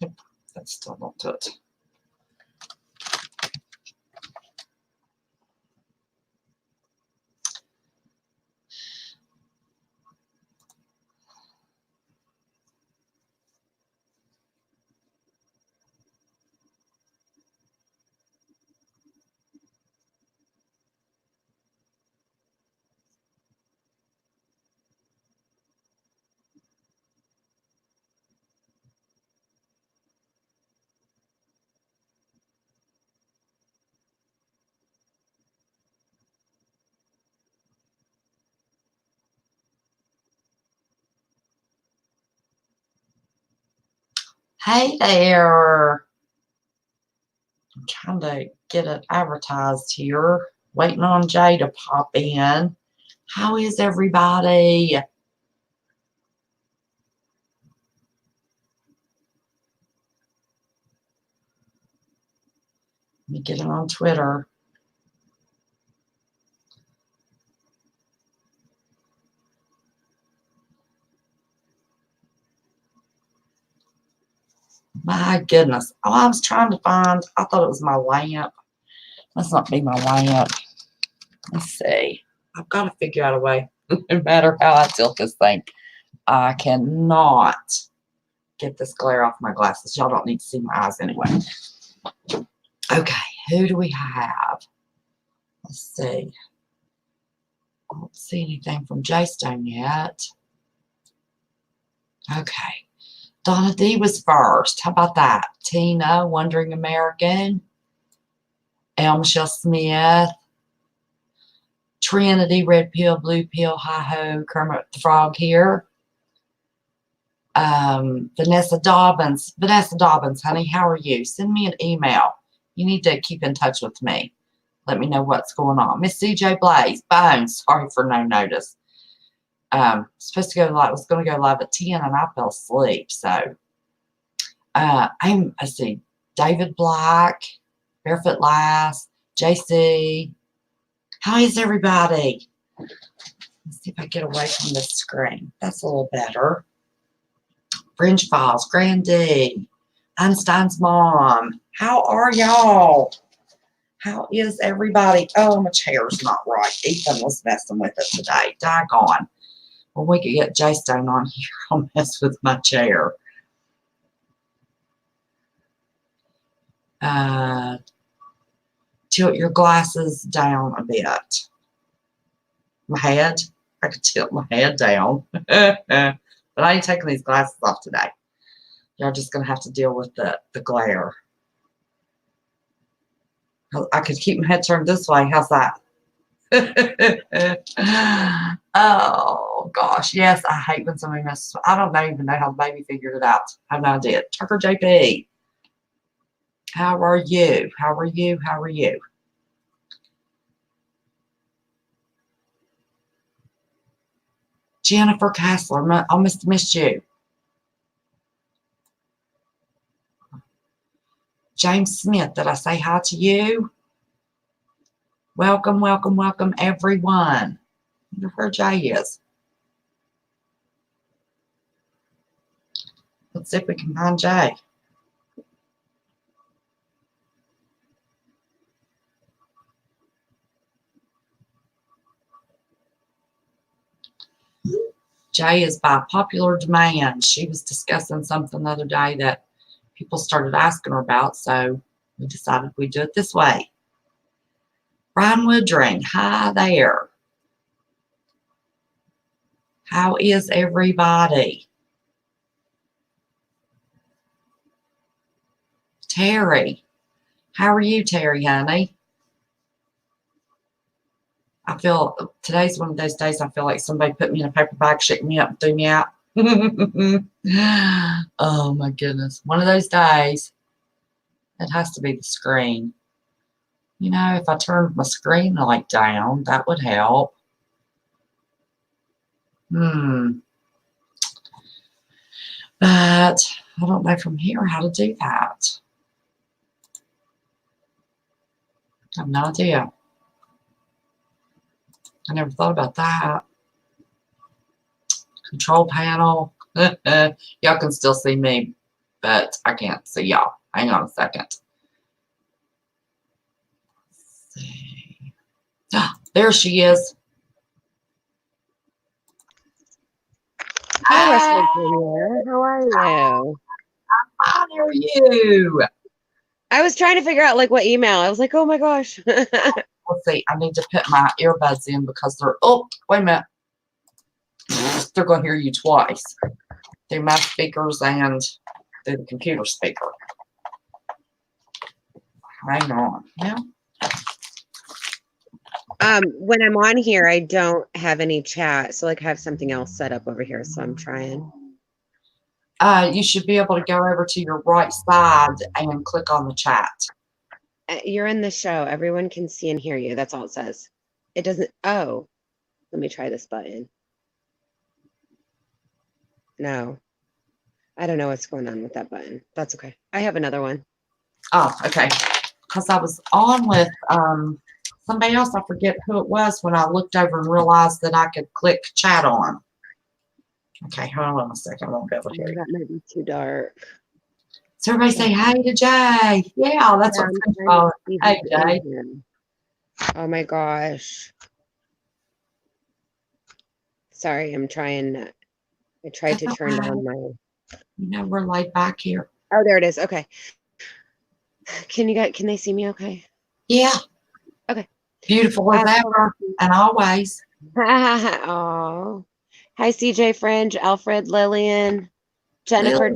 Nope, that's still not it. Hey there. I'm trying to get it advertised here. Waiting on Jay to pop in. How is everybody? Let me get it on Twitter. My goodness. Oh, I was trying to find, I thought it was my lamp. Must not be my lamp. Let's see. I've got to figure out a way. No matter how I tilt this thing, I cannot get this glare off my glasses. Y'all don't need to see my eyes anyway. Okay, who do we have? Let's see. I don't see anything from Jaestone yet. Okay. Donna D was first. How about that? Tina, Wandering American. Michelle Smith. Trinity, Red Pill, Blue Pill, Hi Ho, Kermit the Frog here. Vanessa Dobbins. Vanessa Dobbins, honey, how are you? Send me an email. You need to keep in touch with me. Let me know what's going on. Miss CJ Blaze, Bones, sorry for no notice. Supposed to go live, was going to go live at 10 and I fell asleep. So, I see, David Black, Barefoot Lass, JC. How is everybody? Let's see if I get away from the screen. That's a little better. Fringe Files, Grandy, Einstein's mom. How are y'all? How is everybody? Oh, my chair's not right. Ethan was messing with it today. Daggone. Well, we could get Jaestone on here. I'll mess with my chair. Tilt your glasses down a bit. My head? I could tilt my head down. But I ain't taking these glasses off today. Y'all just going to have to deal with the glare. I could keep my head turned this way. How's that? Oh, gosh. Yes, I hate when somebody messes. I don't even know how the baby figured it out. I have no idea. Tucker JP. How are you? How are you? How are you? Jennifer Kassler. I almost missed you. James Smith. Did I say hi to you? Welcome, welcome, welcome, everyone. I wonder where Jay is. Let's see if we can find Jay. Jay is by popular demand. She was discussing something the other day that people started asking her about, so we decided we'd do it this way. Brian Woodring, hi there. How is everybody? Terry, how are you, Terry, honey? I feel today's one of those days I feel like somebody put me in a paper bag, shook me up, and threw me out. Oh my goodness. One of those days. It has to be the screen. You know, if I turned my screen light down, that would help. But I don't know from here how to do that. I have no idea. I never thought about that. Control panel. Y'all can still see me. but I can't see y'all. Hang on a second. Let's see. Ah, there she is. Hey, West Virginia. How are you? How are you? I was trying to figure out like what email. I was like, oh my gosh. Let's see. I need to put my earbuds in because they're. Oh, wait a minute. They're going to hear you twice through my speakers and through the computer speaker. Hang on. Yeah. When I'm on here, I don't have any chat, so like I have something else set up over here, so I'm trying. You should be able to go over to your right side and click on the chat. You're in the show. Everyone can see and hear you. That's all it says. It doesn't. Oh, let me try this button. No, I don't know what's going on with that button. That's okay. I have another one. Oh, okay. Because I was on with somebody else. I forget who it was when I looked over and realized that I could click chat on. Okay, hold on a second. I won't be able to hear you. That might be too dark. So everybody say hi to Jay. Yeah, that's what I'm calling. Hey, Jay. Oh my gosh. Sorry, I'm trying. I tried to turn down my. You know, we're laid back here. Oh, there it is. Okay. Can they see me okay? Yeah. Okay. Beautiful as ever and always. Oh. Hi, CJ Fringe, Alfred, Lillian, Jennifer,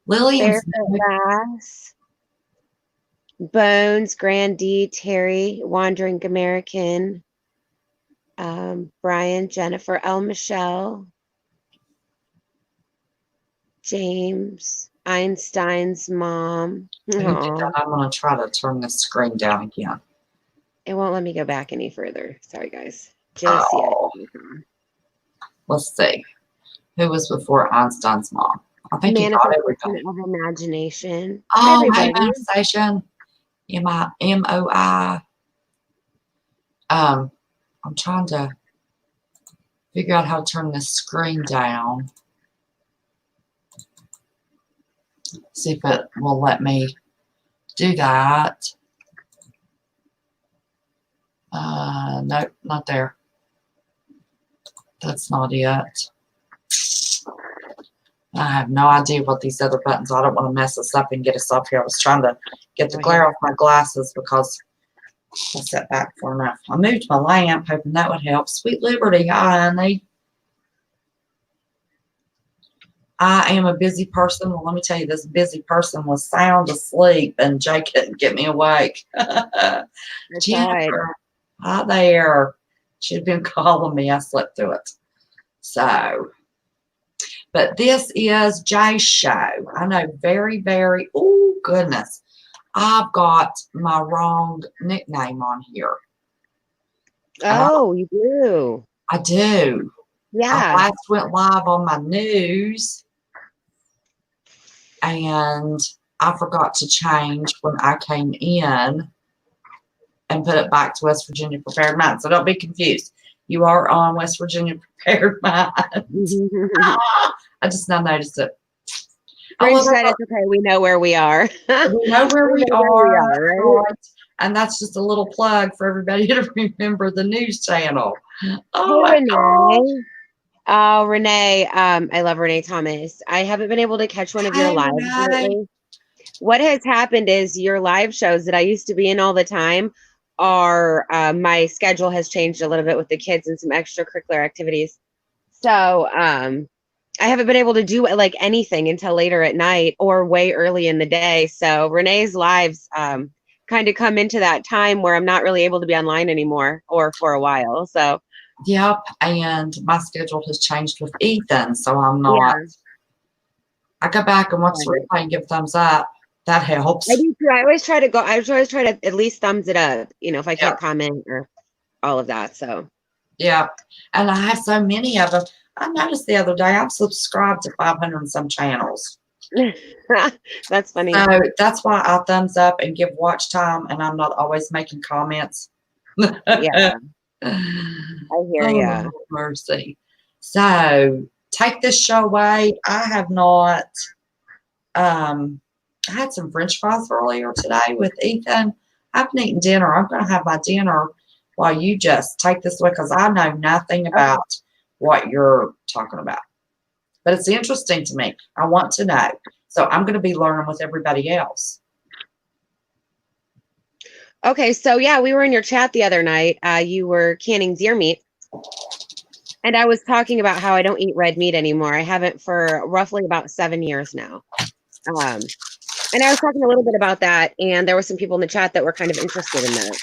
Lillian's Bass, Bones, Grandy, Terry, Wandering American, Brian, Jennifer, L. Michelle, James, Einstein's mom. I'm going to try to turn the screen down again. It won't let me go back any further. Sorry, guys. Oh. Let's see. Who was before Einstein's mom? I think you got everybody. Of imagination. Oh, manifestation. MOI. I'm trying to figure out how to turn this screen down. See if it will let me do that. Nope, not there. That's not it. I have no idea what these other buttons are. I don't want to mess us up and get us up here. I was trying to get the glare off my glasses because I sat back for enough. I moved my lamp, hoping that would help. Sweet Liberty, hi, honey. I am a busy person. Well, let me tell you, this busy person was sound asleep, and Jay couldn't get me awake. Jennifer, hi there. She'd been calling me. I slept through it. So, but this is Jay's show. I know very, very, oh, goodness. I've got my wrong nickname on here. Oh, you do? I do. Yeah. I last went live on my news, and I forgot to change when I came in and put it back to West Virginia Prepared Mind. So don't be confused. You are on West Virginia Prepared Mind. I just now noticed it. Fringe said it's okay. We know where we are. We know where we are. Right? And that's just a little plug for everybody to remember the news channel. Oh, hey, Renee. Oh, Renee. I love Renee Thomas. I haven't been able to catch one of your lives lately. What has happened is your live shows that I used to be in all the time are my schedule has changed a little bit with the kids and some extracurricular activities. So I haven't been able to do like anything until later at night or way early in the day. So Renee's lives kind of come into that time where I'm not really able to be online anymore or for a while. So yep, and my schedule has changed with Ethan, so I'm not. Yeah. I go back and watch the replay and give thumbs up. That helps. I do too. I always try to at least thumbs it up, you know, if I can't comment or all of that. So yeah, and I have so many of them. I noticed the other day I'm subscribed to 500 and some channels. That's funny. So that's why I thumbs up and give watch time, and I'm not always making comments. Yeah, I hear ya. Oh, mercy. So take this show away. I have not I had some French fries earlier today with Ethan. I haven't eaten dinner. I'm going to have my dinner while you just take this away because I know nothing Okay. about what you're talking about. But it's interesting to me. I want to know. So I'm going to be learning with everybody else. Okay, so yeah, we were in your chat the other night. You were canning deer meat, and I was talking about how I don't eat red meat anymore. I haven't for roughly about 7 years now. And I was talking a little bit about that, and there were some people in the chat that were kind of interested in that.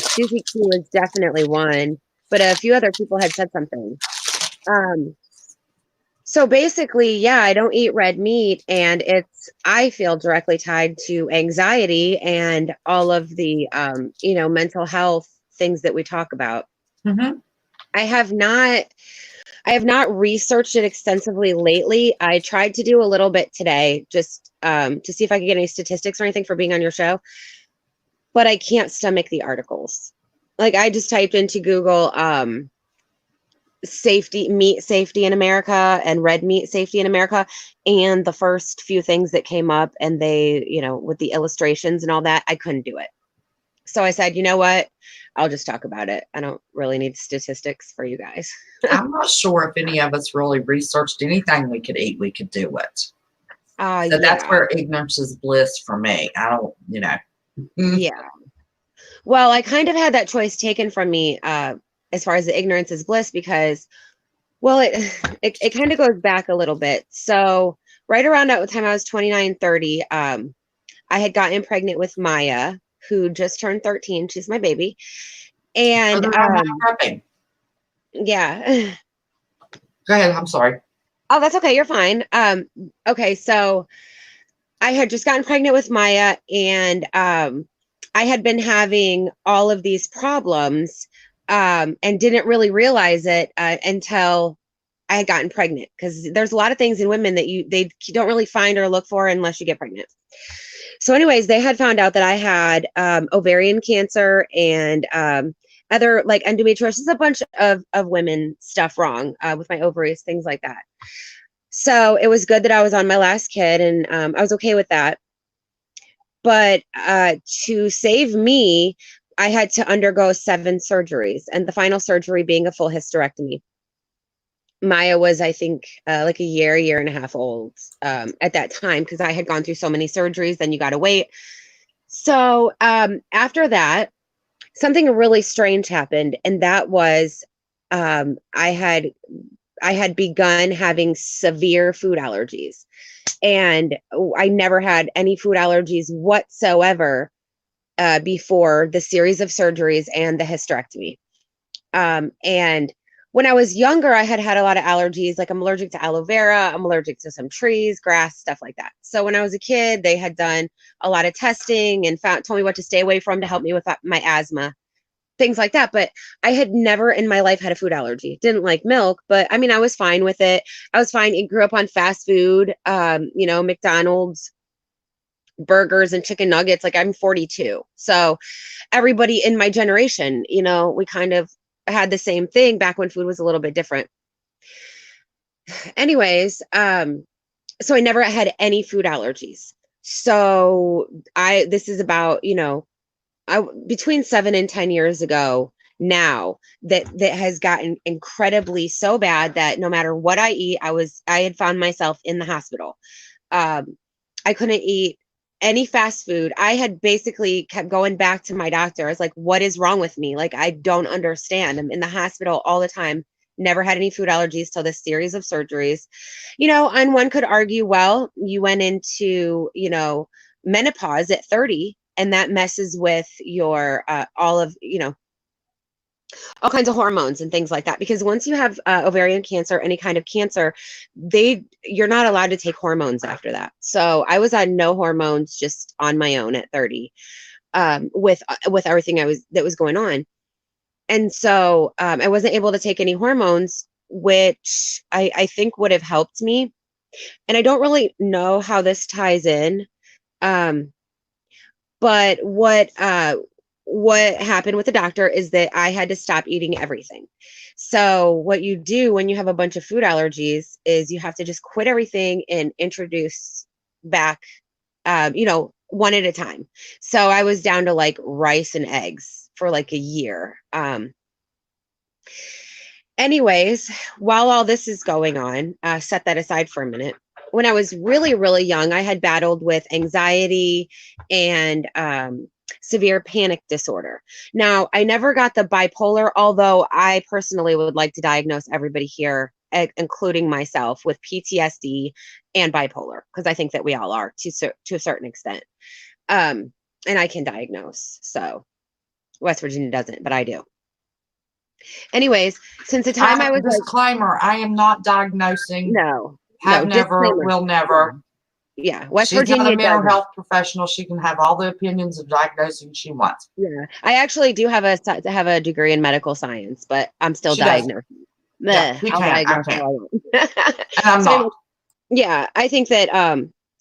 Susie Q is definitely one, but a few other people had said something. So basically, yeah, I don't eat red meat, and I feel directly tied to anxiety and all of the, mental health things that we talk about. Mm-hmm. I have not researched it extensively lately. I tried to do a little bit today just to see if I could get any statistics or anything for being on your show, but I can't stomach the articles. Like I just typed into Google meat safety in America and red meat safety in America, and the first few things that came up, and they, with the illustrations and all that, I couldn't do it. So I said, you know what? I'll just talk about it. I don't really need statistics for you guys. I'm not sure if any of us really researched anything we could eat, we could do it. So that's Yeah. where ignorance is bliss for me. I don't, Yeah. Well, I kind of had that choice taken from me as far as the ignorance is bliss because, well, it kind of goes back a little bit. So right around that time I was 29, 30, I had gotten pregnant with Maya, who just turned 13. She's my baby. And yeah. Go ahead. I'm sorry. Oh, that's okay. You're fine. Okay, so I had just gotten pregnant with Maya, and I had been having all of these problems and didn't really realize it until I had gotten pregnant, because there's a lot of things in women that they don't really find or look for unless you get pregnant. So anyways, they had found out that I had ovarian cancer and other like endometriosis, a bunch of women stuff wrong with my ovaries, things like that. So it was good that I was on my last kid, and I was okay with that. But to save me, I had to undergo 7 surgeries, and the final surgery being a full hysterectomy. Maya was, I think, like a year and a half old at that time, because I had gone through so many surgeries. Then you got to wait. So after that, something really strange happened, and that was I had begun having severe food allergies, and I never had any food allergies whatsoever before the series of surgeries and the hysterectomy. And when I was younger, I had a lot of allergies. Like I'm allergic to aloe vera, I'm allergic to some trees, grass, stuff like that. So when I was a kid, they had done a lot of testing and told me what to stay away from to help me with my asthma, things like that. But I had never in my life had a food allergy. Didn't like milk, but I mean, I was fine with it. I was fine. I grew up on fast food, McDonald's, burgers and chicken nuggets. Like I'm 42. So everybody in my generation, we kind of had the same thing back when food was a little bit different. Anyways, so I never had any food allergies. So this is about, between 7 and 10 years ago now that has gotten incredibly so bad that no matter what I eat, I had found myself in the hospital. I couldn't eat any fast food. I had basically kept going back to my doctor. I was like, what is wrong with me? Like, I don't understand. I'm in the hospital all the time. Never had any food allergies till this series of surgeries. And one could argue, well, you went into, menopause at 30, and that messes with your all kinds of hormones and things like that, because once you have ovarian cancer, any kind of cancer, you're not allowed to take hormones after that. So I was on no hormones, just on my own at 30, with everything that was going on. And so I wasn't able to take any hormones, which I think would have helped me. And I don't really know how this ties in. But what happened with the doctor is that I had to stop eating everything. So what you do when you have a bunch of food allergies is you have to just quit everything and introduce back, one at a time. So I was down to like rice and eggs for like a year. Anyways, while all this is going on, set that aside for a minute. When I was really, really young, I had battled with anxiety and severe panic disorder. Now, I never got the bipolar, although I personally would like to diagnose everybody here, including myself, with PTSD and bipolar, because I think that we all are to a certain extent. And I can diagnose. So West Virginia doesn't, but I do. Anyways, since the time I was disclaimer, I am not diagnosing. No, have never, disclaimer. Will never. Yeah, West She's Virginia not a mental doesn't. health professional. She can have all the opinions of diagnosing she wants. Yeah, I actually do have a degree in medical science, but I'm still diagnosing. Yeah, you I'll can. diagnose I can. and I'm so not. Yeah, I think that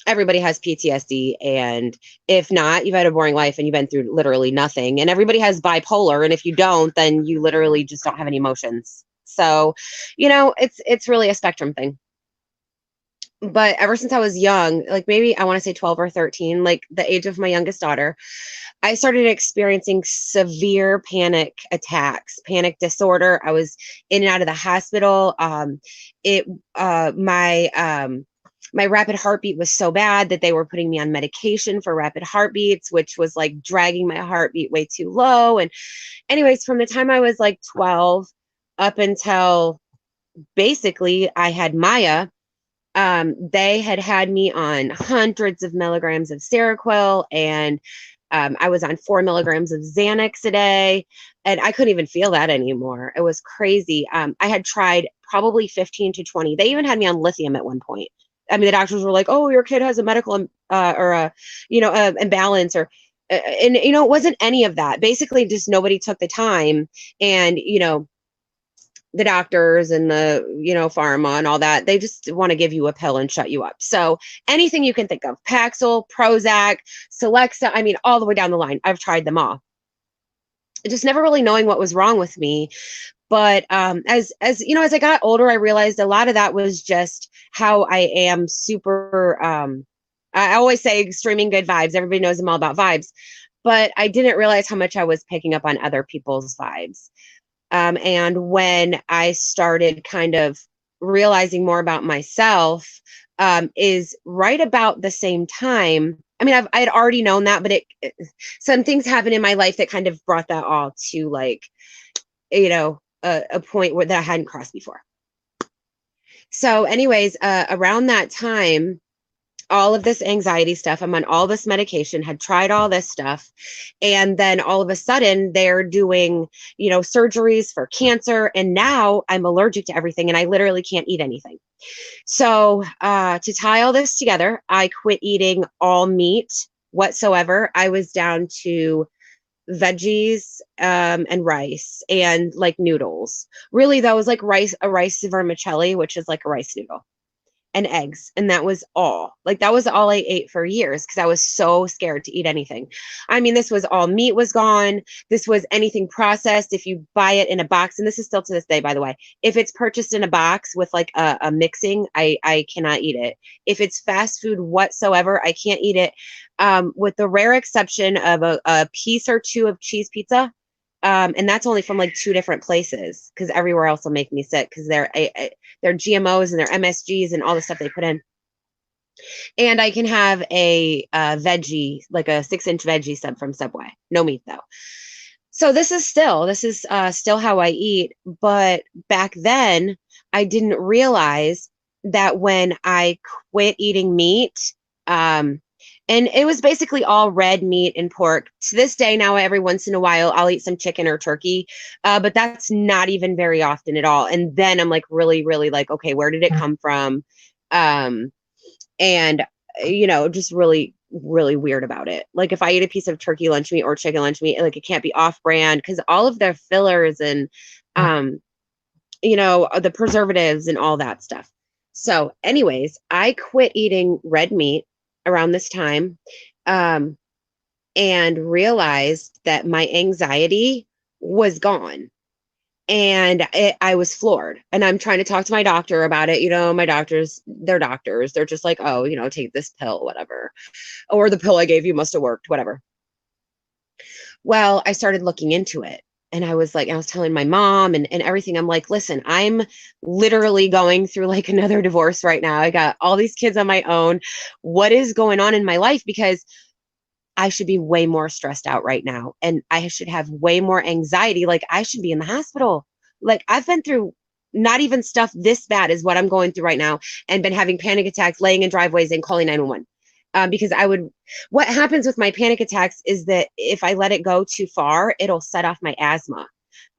everybody has PTSD, and if not, you've had a boring life and you've been through literally nothing. And everybody has bipolar, and if you don't, then you literally just don't have any emotions. So, it's really a spectrum thing. But ever since I was young, like maybe I want to say 12 or 13, like the age of my youngest daughter, I started experiencing severe panic attacks, panic disorder. I was in and out of the hospital. My rapid heartbeat was so bad that they were putting me on medication for rapid heartbeats, which was like dragging my heartbeat way too low. And anyways, from the time I was like 12 up until basically I had Maya, they had me on hundreds of milligrams of Seroquel, and I was on 4 milligrams of Xanax a day, and I couldn't even feel that anymore. It was crazy. I had tried probably 15 to 20. They even had me on lithium at one point. I mean, the doctors were like, "Oh, your kid has a medical imbalance," and it wasn't any of that. Basically, just nobody took the time, and the doctors and the pharma and all that, they just want to give you a pill and shut you up. So anything you can think of, Paxil, Prozac, Celexa, I mean, all the way down the line, I've tried them all, just never really knowing what was wrong with me. But as I got older, I realized a lot of that was just how I am super I always say streaming good vibes. Everybody knows I'm all about vibes, but I didn't realize how much I was picking up on other people's vibes. And when I started kind of realizing more about myself, is right about the same time. I mean, I had already known that, but some things happened in my life that kind of brought that all to like, a point that I hadn't crossed before. So anyways, around that time, all of this anxiety stuff, I'm on all this medication, had tried all this stuff. And then all of a sudden they're doing, surgeries for cancer. And now I'm allergic to everything and I literally can't eat anything. So to tie all this together, I quit eating all meat whatsoever. I was down to veggies and rice and like noodles. Really, that was like a rice vermicelli, which is like a rice noodle, and eggs. And that was all. Like that was all I ate for years because I was so scared to eat anything. I mean, this was all meat was gone. This was anything processed. If you buy it in a box, and this is still to this day, by the way, if it's purchased in a box with like a mixing, I cannot eat it. If it's fast food whatsoever, I can't eat it. With the rare exception of a piece or two of cheese pizza. And that's only from like 2 different places because everywhere else will make me sick because they're GMOs and they're MSGs and all the stuff they put in. And I can have a veggie, like a 6-inch veggie sub from Subway. No meat though. So this is still how I eat. But back then I didn't realize that when I quit eating meat, and it was basically all red meat and pork. To this day now, every once in a while, I'll eat some chicken or turkey, but that's not even very often at all. And then I'm like really, really like, okay, where did it come from? And, just really, really weird about it. Like if I eat a piece of turkey lunch meat or chicken lunch meat, like it can't be off brand because all of their fillers and, the preservatives and all that stuff. So anyways, I quit eating red meat around this time, and realized that my anxiety was gone. And I was floored, and I'm trying to talk to my doctor about it. My doctors, they're doctors. They're just like, oh, take this pill, whatever. Or the pill I gave you must have worked, whatever. Well, I started looking into it. And I was telling my mom and everything. I'm like, listen, I'm literally going through like another divorce right now. I got all these kids on my own. What is going on in my life? Because I should be way more stressed out right now. And I should have way more anxiety. Like I should be in the hospital. Like I've been through not even stuff this bad is what I'm going through right now, and been having panic attacks, laying in driveways and calling 911. Because what happens with my panic attacks is that if I let it go too far, it'll set off my asthma.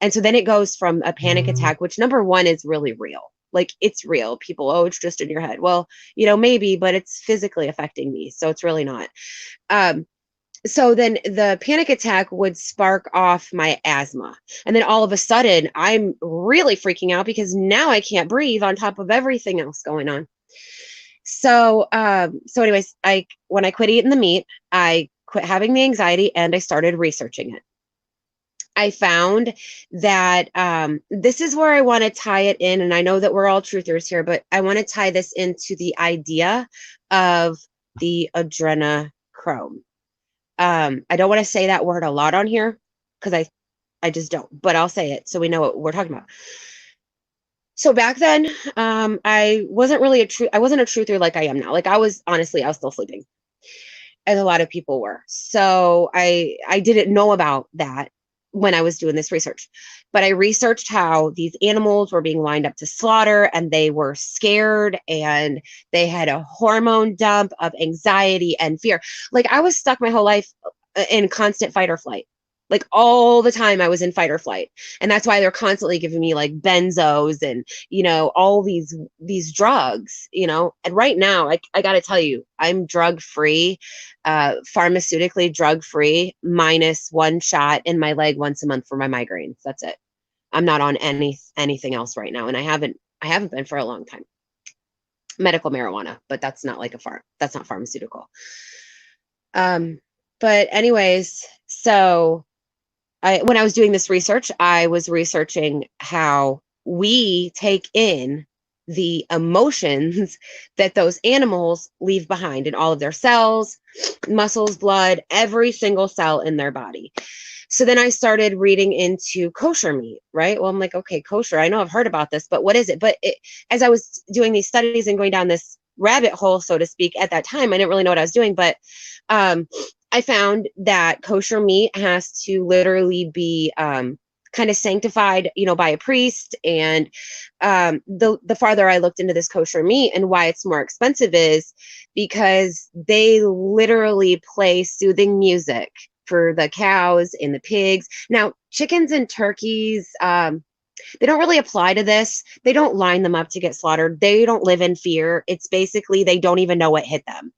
And so then it goes from a panic attack, which number one is really real. Like it's real. People, oh, it's just in your head. Well, maybe, but it's physically affecting me. So it's really not. So then the panic attack would spark off my asthma. And then all of a sudden I'm really freaking out because now I can't breathe on top of everything else going on. So, anyways, when I quit eating the meat, I quit having the anxiety and I started researching it. I found that this is where I want to tie it in. And I know that we're all truthers here, but I want to tie this into the idea of the adrenochrome. I don't want to say that word a lot on here because I just don't, but I'll say it so we know what we're talking about. So back then, I wasn't really I wasn't a truther like I am now. Like I was still sleeping, as a lot of people were. So I didn't know about that when I was doing this research, but I researched how these animals were being lined up to slaughter, and they were scared, and they had a hormone dump of anxiety and fear. Like I was stuck my whole life in constant fight or flight. Like all the time I was in fight or flight. And that's why they're constantly giving me like benzos and, all these drugs, and right now I got to tell you, I'm drug free, pharmaceutically drug free, minus one shot in my leg once a month for my migraines. That's it. I'm not on anything else right now. And I haven't been for a long time. Medical marijuana, but that's not like that's not pharmaceutical. But anyways, so when I was doing this research, I was researching how we take in the emotions that those animals leave behind in all of their cells, muscles, blood, every single cell in their body. So then I started reading into kosher meat, right? Well, I'm like, okay, kosher. I know I've heard about this, but what is it? But as I was doing these studies and going down this rabbit hole, so to speak, at that time, I didn't really know what I was doing, but I found that kosher meat has to literally be kind of sanctified, by a priest. And the farther I looked into this kosher meat and why it's more expensive is because they literally play soothing music for the cows and the pigs. Now, chickens and turkeys, they don't really apply to this. They don't line them up to get slaughtered. They don't live in fear. It's basically they don't even know what hit them.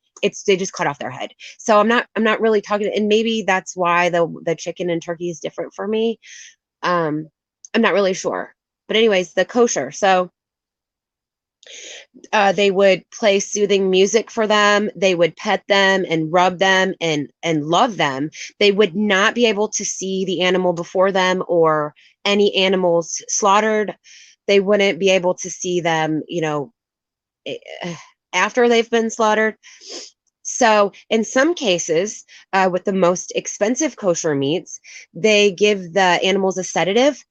They just cut off their head. So I'm not really talking, and maybe that's why the chicken and turkey is different for me. I'm not really sure. But anyways, the kosher. So they would play soothing music for them. They would pet them and rub them and love them. They would not be able to see the animal before them or any animals slaughtered. They wouldn't be able to see them, after they've been slaughtered. So in some cases, with the most expensive kosher meats, they give the animals a sedative,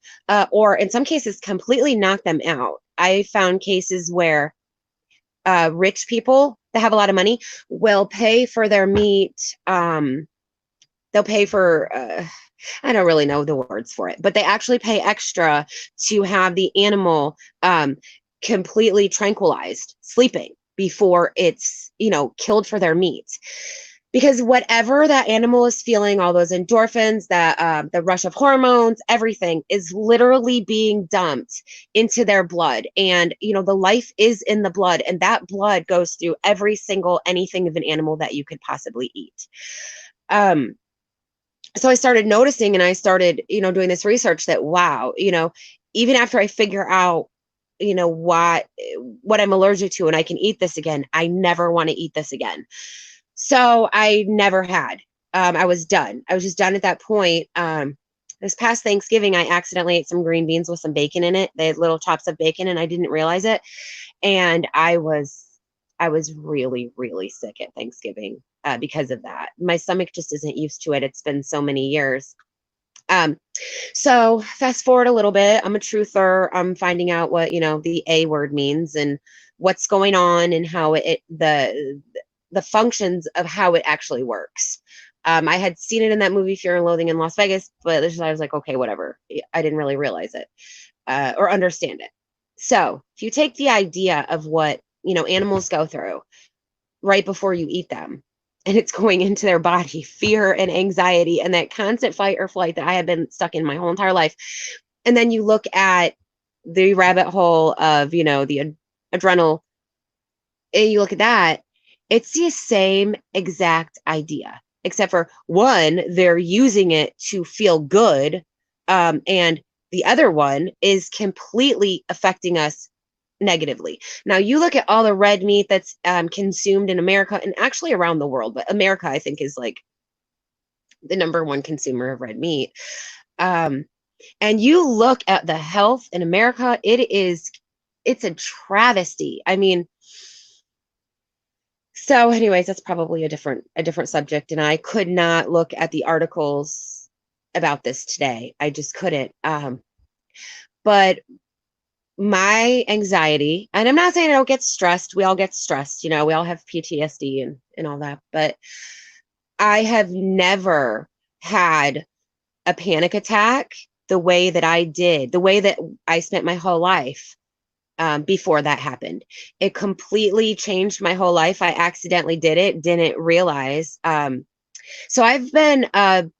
or in some cases completely knock them out. I found cases where rich people that have a lot of money will pay for their meat. They'll pay for, I don't really know the words for it, but they actually pay extra to have the animal completely tranquilized, sleeping, before it's, killed for their meat. Because whatever that animal is feeling, all those endorphins, the rush of hormones, everything is literally being dumped into their blood. And, the life is in the blood, and that blood goes through every single anything of an animal that you could possibly eat. So I started noticing, and I started, doing this research that, wow, even after I figure out, what I'm allergic to, and I can eat this again, I never want to eat this again. So I never had. I was done. I was just done at that point. this past Thanksgiving, I accidentally ate some green beans with some bacon in it. They had little chops of bacon, and I didn't realize it. And I was really, really sick at Thanksgiving because of that. My stomach just isn't used to it. It's been so many years. Um, so fast forward a little bit. I'm a truther. I'm finding out what, the A word means and what's going on and how the functions of how it actually works. I had seen it in that movie Fear and Loathing in Las Vegas, but I was like, okay, whatever. I didn't really realize it or understand it. So if you take the idea of what, animals go through right before you eat them, and it's going into their body, fear and anxiety and that constant fight or flight that I have been stuck in my whole entire life. And then you look at the rabbit hole of, the adrenal, and you look at that, it's the same exact idea, except for one, they're using it to feel good. And the other one is completely affecting us negatively. Now, you look at all the red meat that's consumed in America and actually around the world, but America, I think, is like the number one consumer of red meat. And you look at the health in America, it's a travesty. I mean, so anyways, that's probably a different subject. And I could not look at the articles about this today. I just couldn't. But my anxiety, and I'm not saying I don't get stressed. We all get stressed, we all have PTSD and all that, but I have never had a panic attack the way that I did, the way that I spent my whole life before that happened. It completely changed my whole life. I accidentally did it, didn't realize. So I've been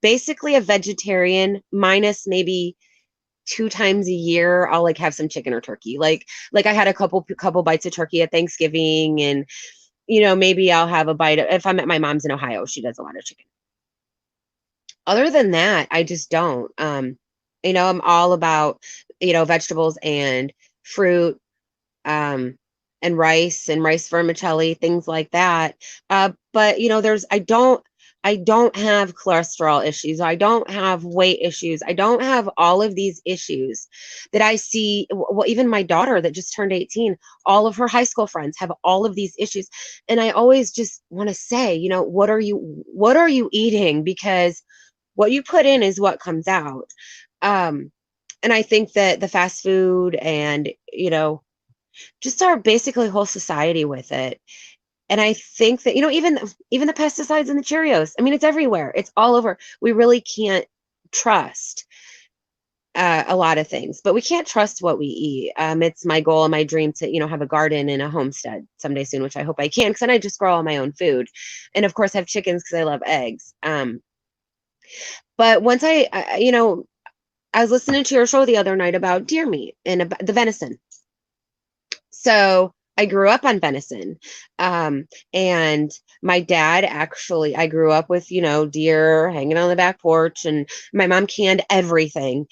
basically a vegetarian minus maybe 2 times a year. I'll like have some chicken or turkey. Like I had a couple bites of turkey at Thanksgiving, and maybe I'll have a bite if I'm at my mom's in Ohio. She does a lot of chicken. Other than that, I just don't. I'm all about vegetables and fruit, and rice vermicelli, things like that. But I don't have cholesterol issues. I don't have weight issues. I don't have all of these issues that I see. Well, even my daughter that just turned 18, all of her high school friends have all of these issues. And I always just want to say, what are you eating? Because what you put in is what comes out. And I think that the fast food and, just our basically whole society with it. And I think that, even the pesticides in the Cheerios, I mean, it's everywhere. It's all over. We really can't trust a lot of things, but we can't trust what we eat. It's my goal and my dream to, have a garden and a homestead someday soon, which I hope I can, because then I just grow all my own food. And of course have chickens because I love eggs. But once I was listening to your show the other night about deer meat and about the venison. So I grew up on venison. And my dad actually, I grew up with, deer hanging on the back porch, and my mom canned everything.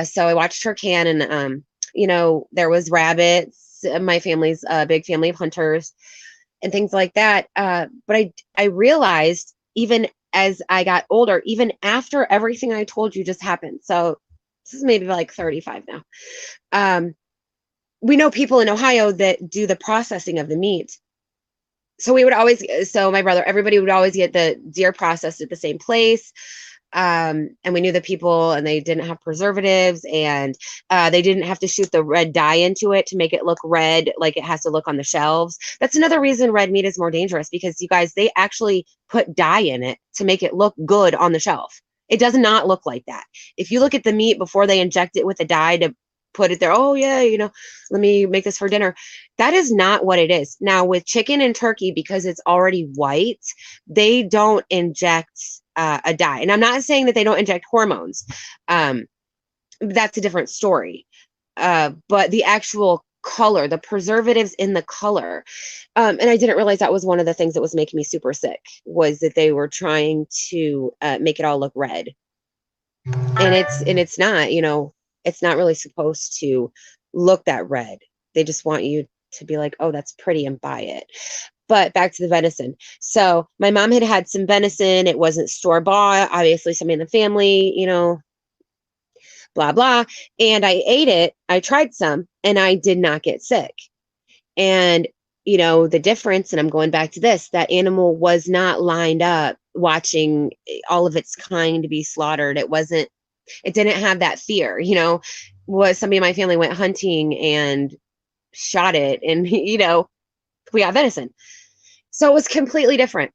So I watched her can, and, there was rabbits. My family's a big family of hunters and things like that. But I realized even as I got older, even after everything I told you just happened. So this is maybe like 35 now. We know people in Ohio that do the processing of the meat. So everybody would always get the deer processed at the same place. And we knew the people, and they didn't have preservatives, and they didn't have to shoot the red dye into it to make it look red like it has to look on the shelves. That's another reason red meat is more dangerous, because you guys, they actually put dye in it to make it look good on the shelf. It does not look like that. If you look at the meat before they inject it with the dye to put it there, oh yeah, let me make this for dinner. That is not what it is. Now with chicken and turkey, because it's already white, they don't inject a dye. And I'm not saying that they don't inject hormones. That's a different story. But the actual color, the preservatives in the color. And I didn't realize that was one of the things that was making me super sick, was that they were trying to make it all look red. And it's not, it's not really supposed to look that red. They just want you to be like, oh, that's pretty, and buy it. But back to the venison. So my mom had some venison. It wasn't store bought. Obviously, somebody in the family, blah, blah. And I ate it. I tried some and I did not get sick. And, the difference, and I'm going back to this, that animal was not lined up watching all of its kind to be slaughtered. It didn't have that fear, was somebody in my family went hunting and shot it and, we got venison. So it was completely different.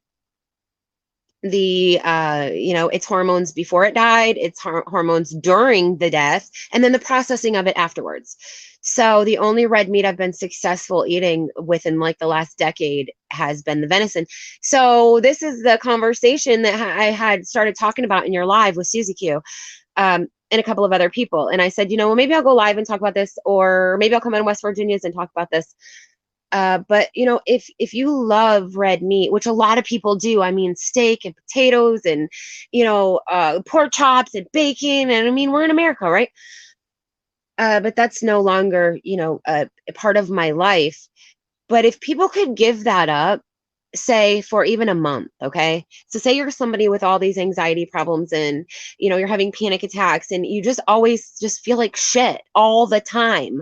Its hormones before it died, its hormones during the death, and then the processing of it afterwards. So the only red meat I've been successful eating within like the last decade has been the venison. So this is the conversation that I had started talking about in your live with Susie Q. And a couple of other people. And I said, well, maybe I'll go live and talk about this, or maybe I'll come in West Virginia's and talk about this. But if you love red meat, which a lot of people do, I mean, steak and potatoes and, pork chops and bacon. And I mean, we're in America, right? But that's no longer, a part of my life. But if people could give that up, say for even a month, okay? So say you're somebody with all these anxiety problems and, you're having panic attacks and you just always just feel like shit all the time.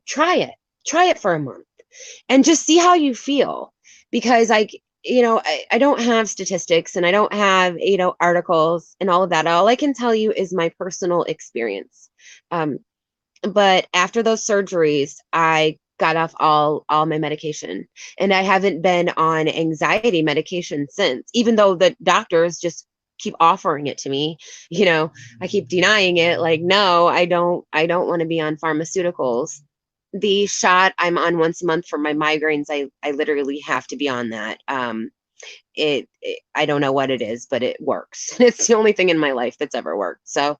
Try it for a month and just see how you feel. Because I don't have statistics and I don't have, articles and all of that. All I can tell you is my personal experience. But after those surgeries, I got off all my medication and I haven't been on anxiety medication since, even though the doctors just keep offering it to me. I keep denying it. Like, no, I don't want to be on pharmaceuticals. The shot I'm on once a month for my migraines, I literally have to be on that. I don't know what it is, but it works. It's the only thing in my life that's ever worked. So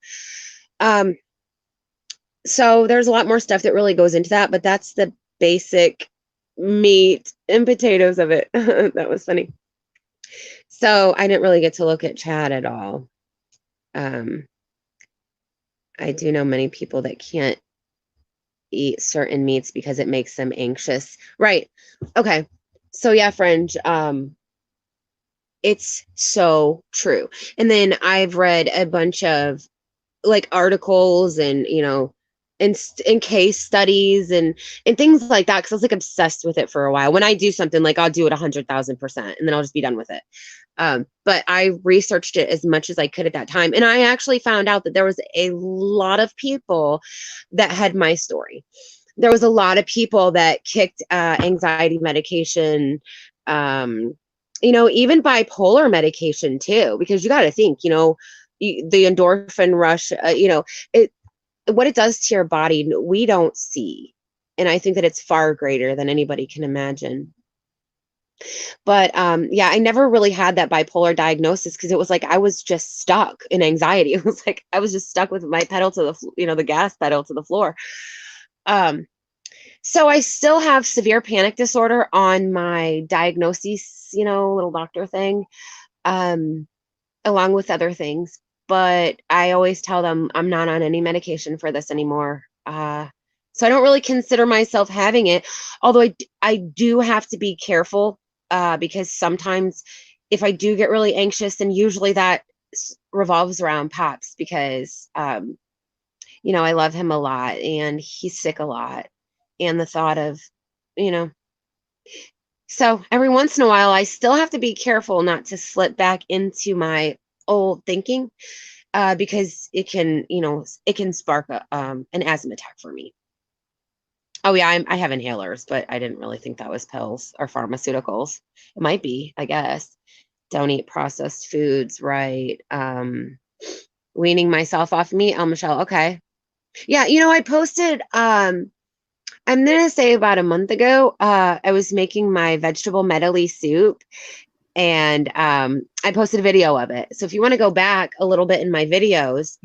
there's a lot more stuff that really goes into that, but that's the basic meat and potatoes of it. That was funny. So I didn't really get to look at chat at all. I do know many people that can't eat certain meats because it makes them anxious. Right. Okay. So yeah, friend, it's so true. And then I've read a bunch of like articles and, in case studies and things like that. Cause I was like obsessed with it for a while. When I do something, like I'll do it 100,000% and then I'll just be done with it. But I researched it as much as I could at that time. And I actually found out that there was a lot of people that had my story. There was a lot of people that kicked anxiety medication, even bipolar medication too, because you got to think, the endorphin rush, what it does to your body, we don't see. And I think that it's far greater than anybody can imagine. But yeah, I never really had that bipolar diagnosis because it was like I was just stuck in anxiety. It was like I was just stuck with my pedal to the, the gas pedal to the floor. So I still have severe panic disorder on my diagnosis, little doctor thing, along with other things. But I always tell them I'm not on any medication for this anymore. So I don't really consider myself having it, although I do have to be careful because sometimes if I do get really anxious, and usually that revolves around Pops because, I love him a lot and he's sick a lot. And the thought of, so every once in a while, I still have to be careful not to slip back into my old thinking because it can spark an asthma attack for me. Oh yeah, I have inhalers, but I didn't really think that was pills or pharmaceuticals. It might be, I guess. Don't eat processed foods, right? Weaning myself off meat, Michelle. Okay. Yeah, I posted I'm gonna say about a month ago, I was making my vegetable medley soup and I posted a video of it. So if you want to go back a little bit in my videos,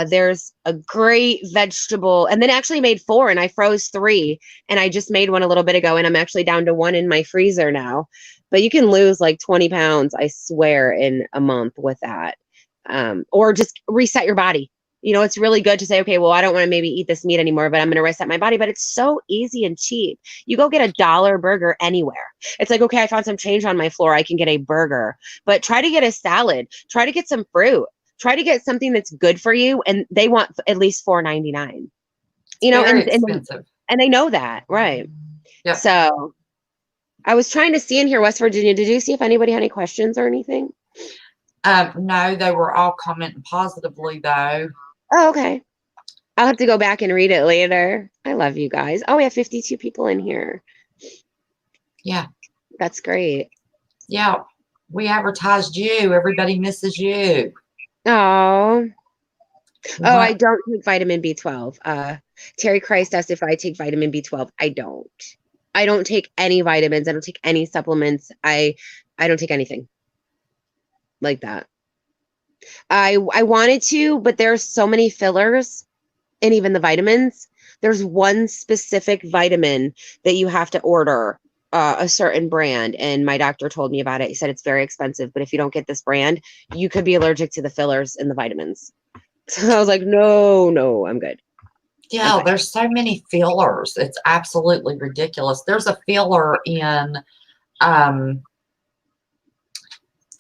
there's a great vegetable, and then actually made 4 and I froze 3 and I just made one a little bit ago and I'm actually down to 1 in my freezer now. But you can lose like 20 pounds, I swear, in a month with that. Or just reset your body. It's really good to say, okay, well, I don't want to maybe eat this meat anymore, but I'm going to reset my body. But it's so easy and cheap. You go get $1 burger anywhere. It's like, okay, I found some change on my floor. I can get a burger, but try to get a salad. Try to get some fruit. try to get something that's good for you, and they want at least $4.99. Very expensive. And they know that, right? Yep. So I was trying to see in here, West Virginia. Did you see if anybody had any questions or anything? No, they were all commenting positively though. Oh, okay. I'll have to go back and read it later. I love you guys. Oh, we have 52 people in here. Yeah. That's great. Yeah. We advertised you. Everybody misses you. Oh. What? I don't take vitamin B12. Terry Christ asked if I take vitamin B12. I don't. I don't take any vitamins. I don't take any supplements. I don't take anything like that. I wanted to, but there's so many fillers and even the vitamins. There's one specific vitamin that you have to order, a certain brand, and my doctor told me about it. He said it's very expensive, but if you don't get this brand, you could be allergic to the fillers and the vitamins. So I was like, no, I'm good. Yeah, there's so many fillers. It's absolutely ridiculous. There's a filler in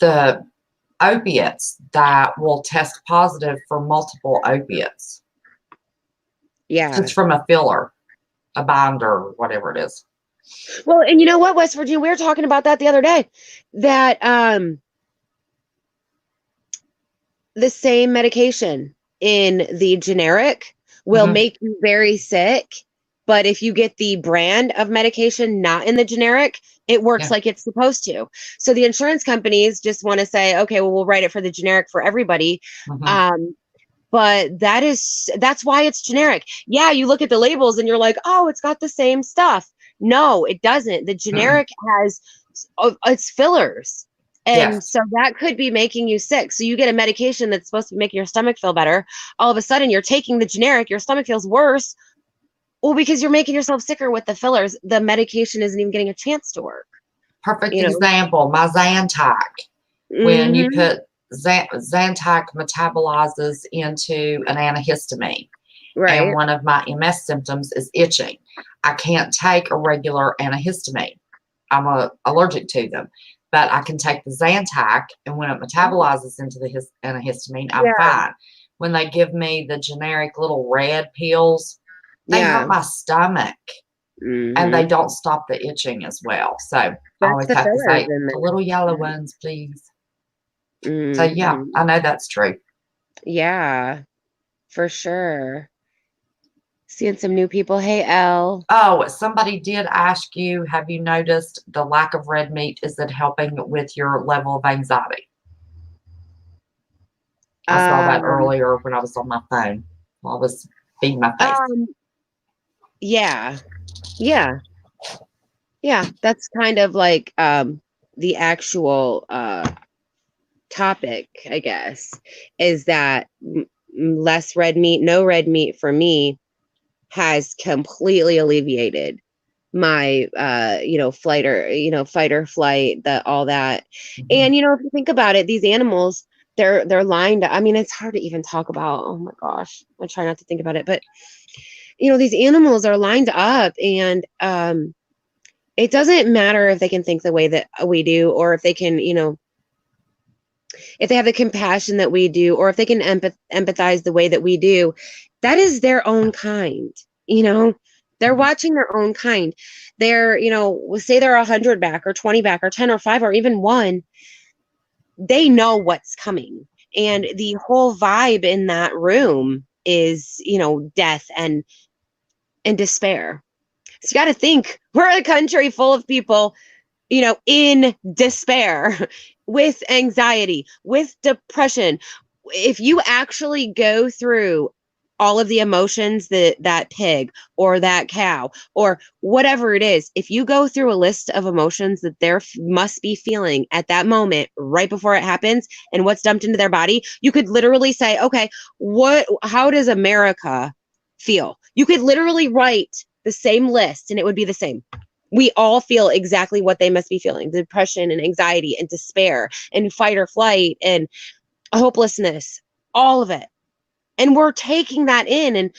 the opiates that will test positive for multiple opiates. Yeah. It's from a filler, a binder, whatever it is. Well, and you know what, West Virginia, we were talking about that the other day, that the same medication in the generic will make you very sick, but if you get the brand of medication not in the generic, it works like it's supposed to. So the insurance companies just want to say, okay, well, we'll write it for the generic for everybody. But that's why it's generic. Yeah, you look at the labels and you're like, oh, it's got the same stuff. No, it doesn't. The generic has it's fillers. And so that could be making you sick. So you get a medication that's supposed to make your stomach feel better. All of a sudden you're taking the generic, your stomach feels worse. Well, because you're making yourself sicker with the fillers. The medication isn't even getting a chance to work. Perfect example, my Zantac. When you put Zantac metabolizes into an antihistamine. Right. And one of my MS symptoms is itching. I can't take a regular antihistamine. I'm allergic to them. But I can take the Zantac, and when it metabolizes into the antihistamine, I'm fine. When they give me the generic little red pills, they hurt my stomach. And they don't stop the itching as well. So I always have to say, the little yellow ones, please. So yeah, I know that's true. Yeah, for sure. Seeing some new people. Hey, Elle. Oh, somebody did ask you, have you noticed the lack of red meat? Is it helping with your level of anxiety? I saw that earlier when I was on my phone. I was beating my face. Yeah. That's kind of like the actual topic, I guess, is that less red meat, no red meat for me has completely alleviated my fight or flight, all that. And if you think about it, these animals, they're lined. I mean, it's hard to even talk about. Oh my gosh, I try not to think about it, but these animals are lined up, and it doesn't matter if they can think the way that we do, or if they can, if they have the compassion that we do, or if they can empathize the way that we do. That is their own kind. They're watching their own kind. They're, say they're 100 back or 20 back or 10 or 5 or even 1. They know what's coming. And the whole vibe in that room is, death and despair. So you got to think, we're a country full of people, in despair, with anxiety, with depression. If you actually go through all of the emotions that pig or that cow or whatever it is, if you go through a list of emotions that they must be feeling at that moment, right before it happens, and what's dumped into their body, you could literally say, okay, how does America feel? You could literally write the same list and it would be the same. We all feel exactly what they must be feeling: depression and anxiety and despair and fight or flight and hopelessness, all of it. And we're taking that in, and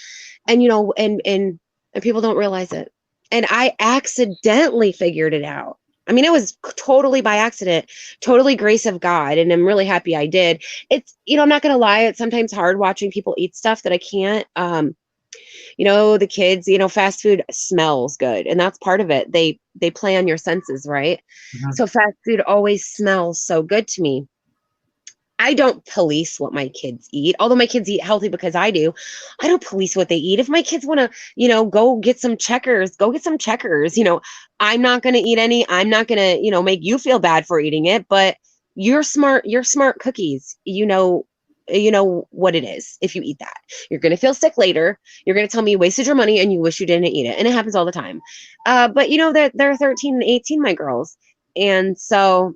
people don't realize it. And I accidentally figured it out. I mean, it was totally by accident, totally grace of God, and I'm really happy I did. It's, I'm not gonna lie, it's sometimes hard watching people eat stuff that I can't. The kids, fast food smells good, and that's part of it. They play on your senses, right? Mhm. So fast food always smells so good to me. I don't police what my kids eat, although my kids eat healthy because I do. I don't police what they eat. If my kids want to, go get some checkers, go get some checkers. I'm not going to eat any. I'm not going to, make you feel bad for eating it, but you're smart cookies. You know what it is. If you eat that, you're going to feel sick later. You're going to tell me you wasted your money and you wish you didn't eat it. And it happens all the time. But they're 13 and 18, my girls. And so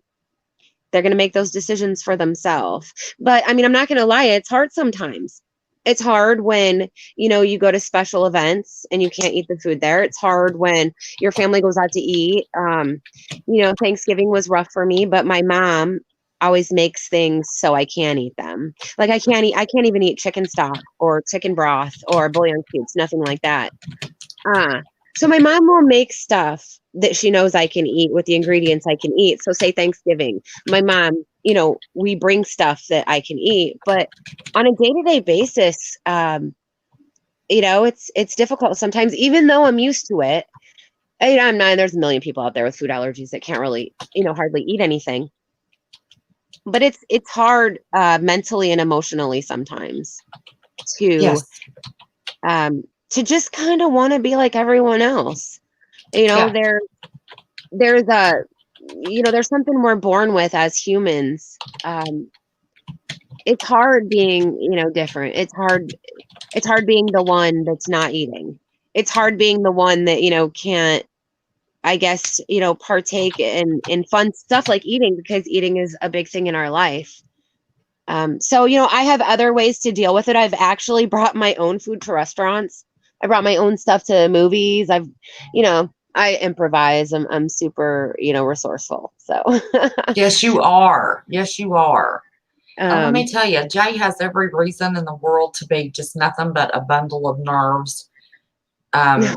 they're going to make those decisions for themselves. But I mean, I'm not going to lie, it's hard sometimes. It's hard when, you go to special events and you can't eat the food there. It's hard when your family goes out to eat. Thanksgiving was rough for me, but my mom always makes things so I can eat them. Like I can't even eat chicken stock or chicken broth or bouillon cubes, nothing like that. So my mom will make stuff that she knows I can eat with the ingredients I can eat. So say Thanksgiving, my mom, we bring stuff that I can eat, but on a day-to-day basis, it's difficult sometimes, even though I'm used to it. I'm not, there's a million people out there with food allergies that can't really, hardly eat anything. But it's hard mentally and emotionally sometimes to Yes. to just kind of want to be like everyone else. Yeah. There's a there's something we're born with as humans. It's hard being, different. It's hard being the one that's not eating. It's hard being the one that, can't, I guess, partake in fun stuff like eating, because eating is a big thing in our life. So, I have other ways to deal with it. I've actually brought my own food to restaurants. I brought my own stuff to movies. I improvise. I'm super, resourceful. So, Yes, you are. Yes, you are. And let me um, tell you, Jay has every reason in the world to be just nothing but a bundle of nerves.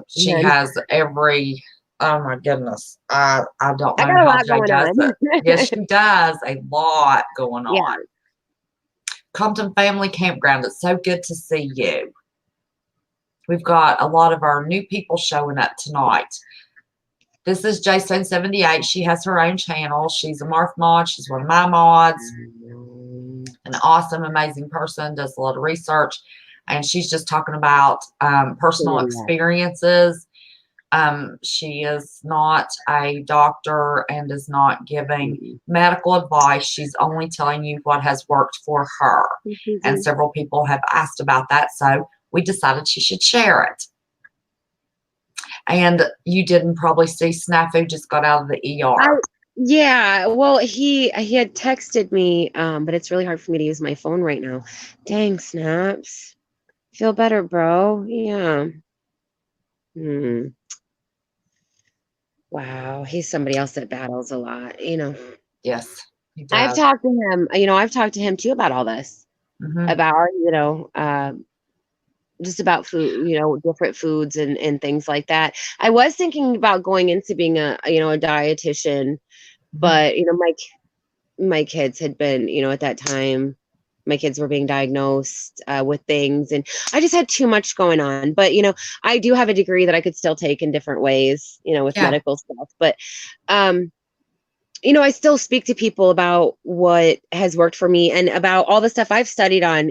She man, has every, oh my goodness. I don't I know got a how lot Jay going does it. Yes, on. she does. A lot going Yeah. on. Compton Family Campground, it's so good to see you. We've got a lot of our new people showing up tonight. This is jaestone78. She has her own channel. She's a Marth mod. She's one of my mods. An awesome, amazing person, does a lot of research. And she's just talking about personal experiences. She is not a doctor and is not giving medical advice. She's only telling you what has worked for her. And several people have asked about that, so we decided she should share it. And you didn't probably see Snafu just got out of the ER. Yeah, well, he had texted me, but it's really hard for me to use my phone right now. Dang, Snaps. Feel better, bro. Yeah. Wow, he's somebody else that battles a lot. Yes, he I've does. talked to him, I've talked to him too about all this, about, just about food, different foods and things like that. I was thinking about going into being a dietitian, but, my kids had been, at that time, my kids were being diagnosed with things, and I just had too much going on. But, I do have a degree that I could still take in different ways, with Yeah. medical stuff. But, I still speak to people about what has worked for me and about all the stuff I've studied on,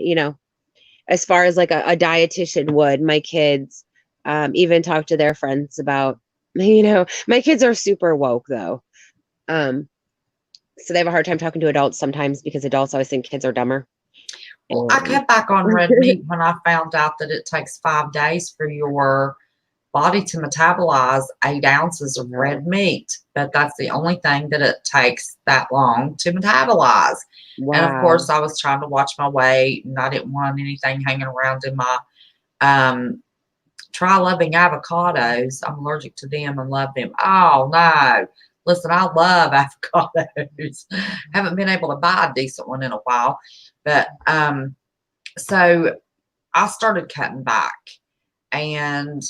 as far as like a dietitian would. My kids even talk to their friends about, my kids are super woke though. So they have a hard time talking to adults sometimes because adults always think kids are dumber. Well, I cut back on red meat when I found out that it takes 5 days for your body to metabolize 8 ounces of red meat. But that's the only thing that it takes that long to metabolize. Wow. And of course, I was trying to watch my weight, and I didn't want anything hanging around in my try loving avocados. I'm allergic to them and love them. Oh no. Listen, I love avocados. Haven't been able to buy a decent one in a while. But so I started cutting back, and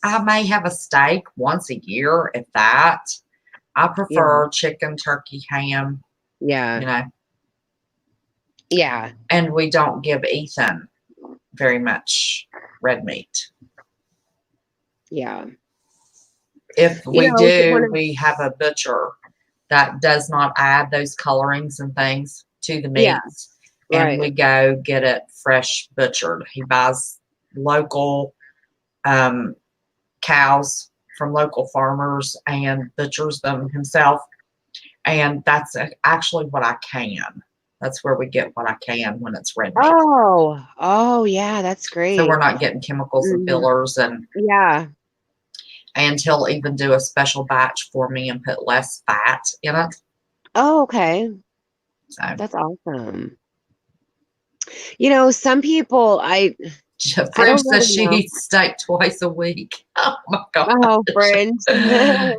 I may have a steak once a year, if that. I Yeah. prefer chicken, turkey, ham, Yeah. you know, Yeah. and we don't give Ethan very much red meat. Yeah. If You we know, one do, of, we have a butcher that does not add those colorings and things to the yeah, meats, and we right. go get it fresh butchered. He buys local cows from local farmers and butchers them himself, and that's actually what I can. That's where we get what I can when it's red meat. Oh, yeah, that's So we're great. not getting chemicals and Mhm. fillers, Yeah. and he'll even do a special batch for me and put less fat in it. Oh, okay. So That's awesome. You know, some people, I Fridge don't says really she know. eats steak twice a week. Oh my gosh. Oh, friends.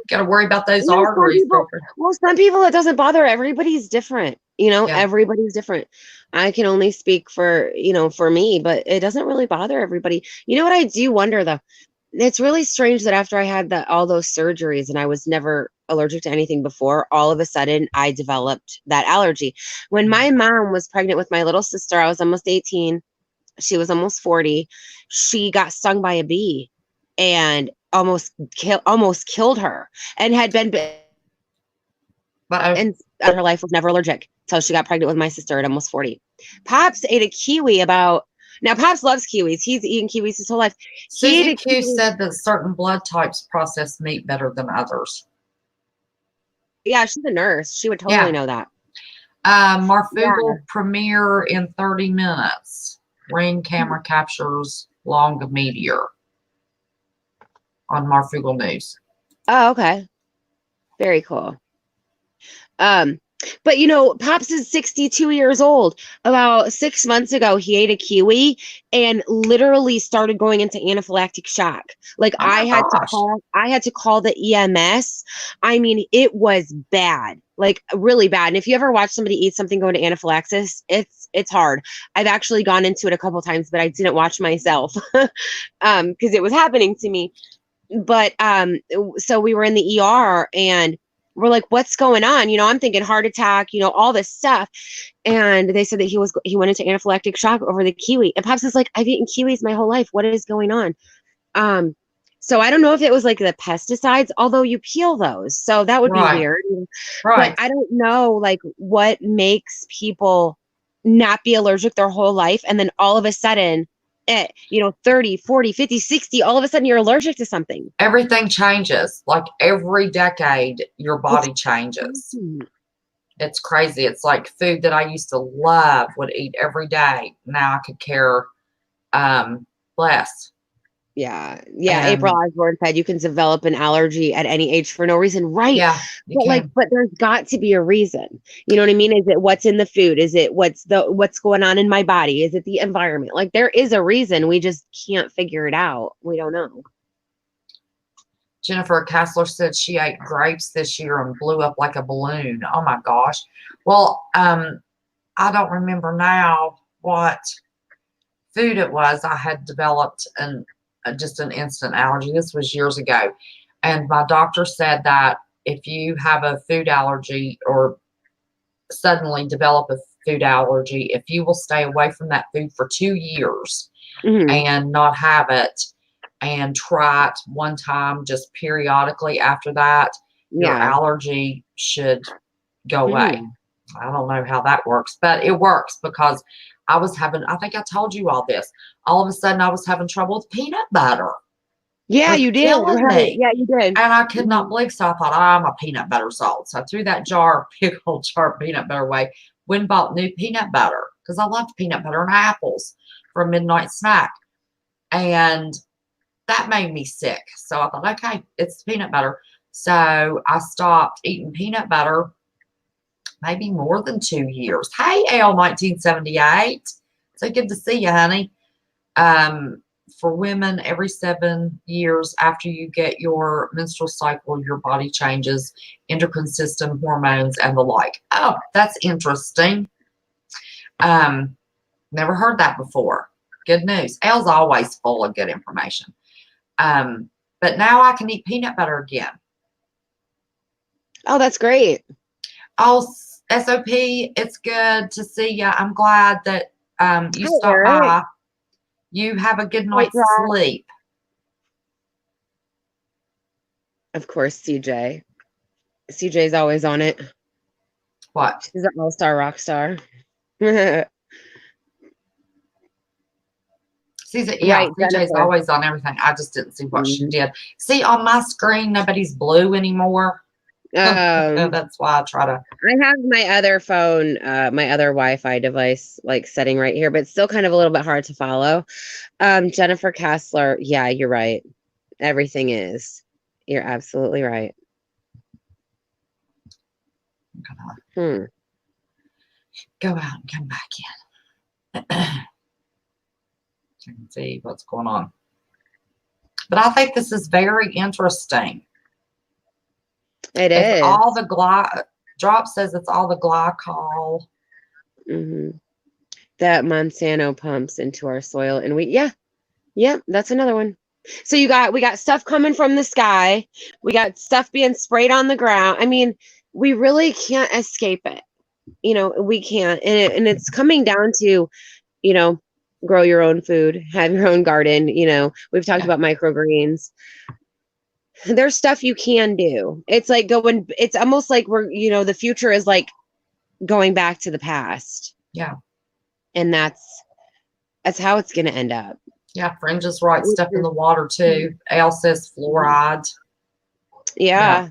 Gotta worry about those You know, some arteries, people, girlfriend. well, some people it doesn't bother. Everybody's different. You know, Yeah. everybody's different. I can only speak for, for me, but it doesn't really bother everybody. You know what I do wonder though? It's really strange that after I had all those surgeries and I was never allergic to anything before, all of a sudden I developed that allergy. When my mom was pregnant with my little sister, I was almost 18. She was almost 40. She got stung by a bee and almost killed her and had been But and her life was never allergic until she got pregnant with my sister at almost 40. Pops ate a kiwi about now Pops loves kiwis. He's eaten kiwis his whole life. He ate Susie a Q kiwi. said that certain blood types process meat better than others. Yeah, she's a nurse. She would totally Yeah. know that. Yeah. Marfugal premiere in 30 minutes. Rain camera captures long meteor on Marfugal News. Oh, okay. Very cool. Um, but Pops is 62 years old. About 6 months ago, he ate a kiwi and literally started going into anaphylactic shock. Like Oh my gosh. I had to call the EMS. I mean, it was bad, like really bad. And if you ever watch somebody eat something go into anaphylaxis, it's hard. I've actually gone into it a couple times, but I didn't watch myself because it was happening to me. But so we were in the ER and we're like, what's going on? I'm thinking heart attack, all this stuff. And they said that he went into anaphylactic shock over the kiwi. And Pops is like, I've eaten kiwis my whole life. What is going on? Um, so I don't know if it was like the pesticides, although you peel those. So that would be Right. weird. But Right. I don't know like what makes people not be allergic their whole life. And then all of a sudden, 30, 40, 50, 60, all of a sudden you're allergic to something. Everything changes. Like every decade, your It's body changes. crazy. It's crazy. It's like food that I used to love, would eat every day. Now I could care less. Yeah. April And Osborne said you can develop an allergy at any age for no reason. Right. yeah, you can. But there's got to be a reason. You know what I mean? Is it what's in the food? Is it what's going on in my body? Is it the environment? Like there is a reason. We just can't figure it out. We don't know. Jennifer Kessler said she ate grapes this year and blew up like a balloon. Oh my gosh. Well, I don't remember now what food it was. I had developed just an instant allergy. This was years ago. And my doctor said that if you have a food allergy or suddenly develop a food allergy, if you will stay away from that food for 2 years Mm-hmm. and not have it and try it one time just periodically after that, your Yeah. allergy should go away. Hmm. I don't know how that works, but it works because I think I told you all this. All of a sudden, I was having trouble with peanut butter. Yeah, Was you did. killing Right. me. Yeah, you did. And I could not Mhm. believe. So I thought, I'm a peanut butter salt. So I threw that jar, big old jar of peanut butter away. Went and bought new peanut butter because I loved peanut butter and apples for a midnight snack. And that made me sick. So I thought, okay, it's peanut butter. So I stopped eating peanut butter maybe more than 2 years. Hey, L1978. So good to see you, honey. For women, every 7 years after you get your menstrual cycle, your body changes, endocrine system, hormones, and the like. Oh, that's interesting. Never heard that before. Good news. Elle's always full of good information. But now I can eat peanut butter again. Oh, that's great. Oh, SOP, it's good to see you. I'm glad that you Hi, stopped Eric. by. You have a good night's sleep. Of course, CJ. CJ's always on it. What? She's an all-star rock star. Right, Yeah, CJ's always on everything. I just didn't see what she did. See, on my screen, nobody's blue anymore. That's why I try to. I have my other phone, my other Wi-Fi device, like setting right here, but it's still kind of a little bit hard to follow. Jennifer Kessler, yeah, you're right. Everything is. You're absolutely right. I'm gonna go out and come back in. I can see what's going on. But I think this is very interesting. It is. All the drop says it's all the glycol that Monsanto pumps into our soil, and that's another one. So we got stuff coming from the sky. We got stuff being sprayed on the ground. I mean, we really can't escape it. We can't, and it's coming down to, grow your own food, have your own garden. We've talked about microgreens. There's stuff you can do. It's like it's almost like the future is like going back to the past. Yeah. And that's how it's going to end up. Yeah. Fringe is right. Step in the water too. Al says fluoride. Yeah.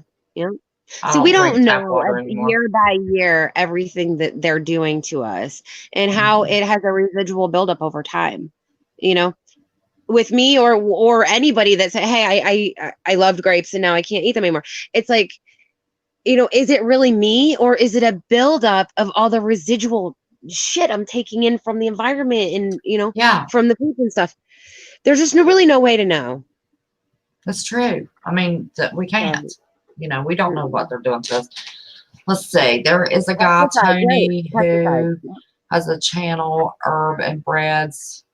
So we don't know year by year everything that they're doing to us and how it has a residual buildup over time. With me or anybody that said, hey, I loved grapes and now I can't eat them anymore. It's like, is it really me, or is it a buildup of all the residual shit I'm taking in from the environment and, from the food and stuff? There's just really no way to know. That's true. I mean, we can't. We don't know what they're doing to us. Let's see. There is a guy, Tony, who has a channel, Herb and Breads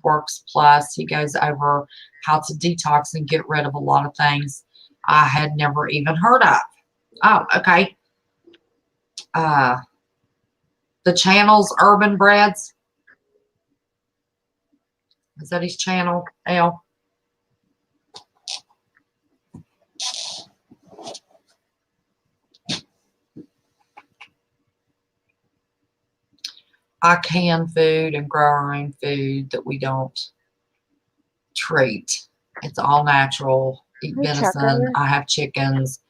Works Plus. He goes over how to detox and get rid of a lot of things I had never even heard of. Oh, okay. The channel's Urban Breads. Is that his channel, Al? I can food and grow our own food that we don't treat. It's all natural. Eat venison. I have chickens.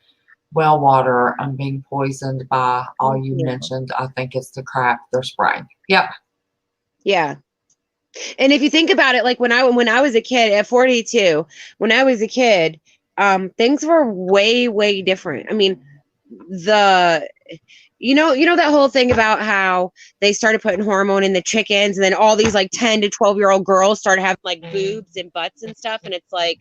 Well water. I'm being poisoned by all you mentioned. I think it's the crap they're spraying. Yep. Yeah. And if you think about it, like when I was a kid at 42, when I was a kid, things were way, way different. I mean, you know that whole thing about how they started putting hormone in the chickens, and then all these like 10 to 12-year-old girls started having like boobs and butts and stuff, and it's like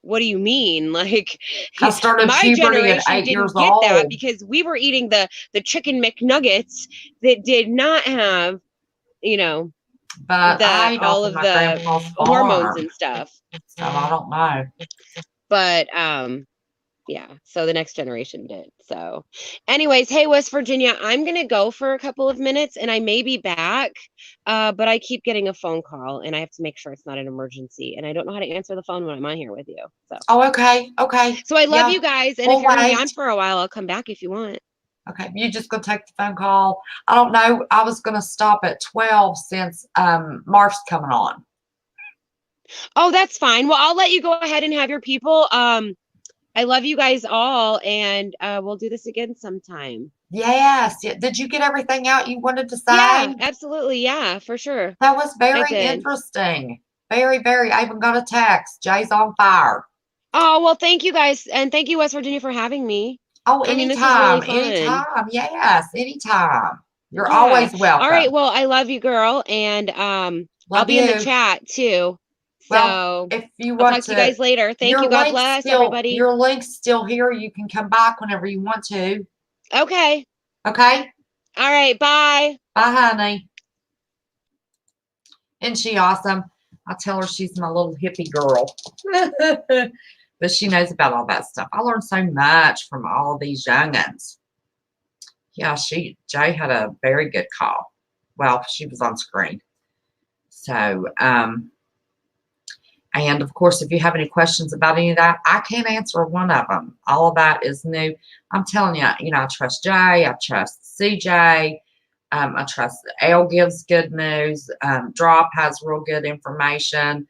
what do you mean? Like, I started my generation didn't get that because we were eating the chicken McNuggets that did not have but all of the hormones and stuff. So I don't know. But yeah, so the next generation did. So anyways, hey, West Virginia, I'm going to go for a couple of minutes and I may be back, but I keep getting a phone call and I have to make sure it's not an emergency. And I don't know how to answer the phone when I'm on here with you. So. Oh, okay. Okay. So I love you guys. And if you're going to be on for a while, I'll come back if you want. Okay. You just going to take the phone call. I don't know. I was going to stop at 12 since Marf's coming on. Oh, that's fine. Well, I'll let you go ahead and have your people. I love you guys all, and we'll do this again sometime. Yes. Did you get everything out you wanted to say? Yeah, absolutely. Yeah, for sure. That was very interesting. Very, very. I even got a text. Jay's on fire. Oh, well, thank you guys. And thank you, West Virginia, for having me. Oh, anytime. Anytime. Yes, anytime. You're always welcome. All right. Well, I love you, girl. And I'll be in the chat too. Well, if you want I'll talk to you guys later. Thank you. God bless everybody. Your link's still here. You can come back whenever you want to. Okay. Okay. All right. Bye. Bye, honey. Isn't she awesome? I tell her she's my little hippie girl. But she knows about all that stuff. I learned so much from all these youngins. Yeah, Jay had a very good call. Well, she was on screen. So, and of course, if you have any questions about any of that, I can't answer one of them. All of that is new. I'm telling you, I trust Jay. I trust CJ. I trust Elle gives good news. Drop has real good information.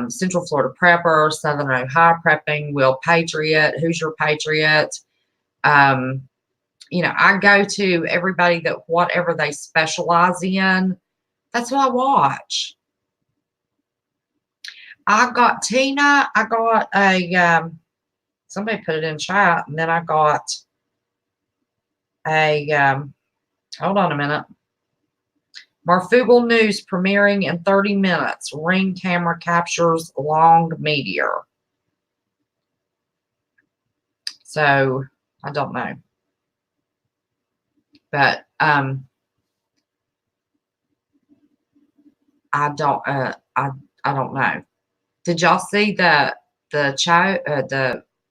Central Florida Prepper, Southern Ohio Prepping, Will Patriot, Who's Your Patriot. I go to everybody that whatever they specialize in, that's what I watch. I got Tina. I got somebody put it in chat, and then I got hold on a minute. Marfugal News premiering in 30 minutes. Ring camera captures long meteor. So I don't know. But I don't know. Did y'all see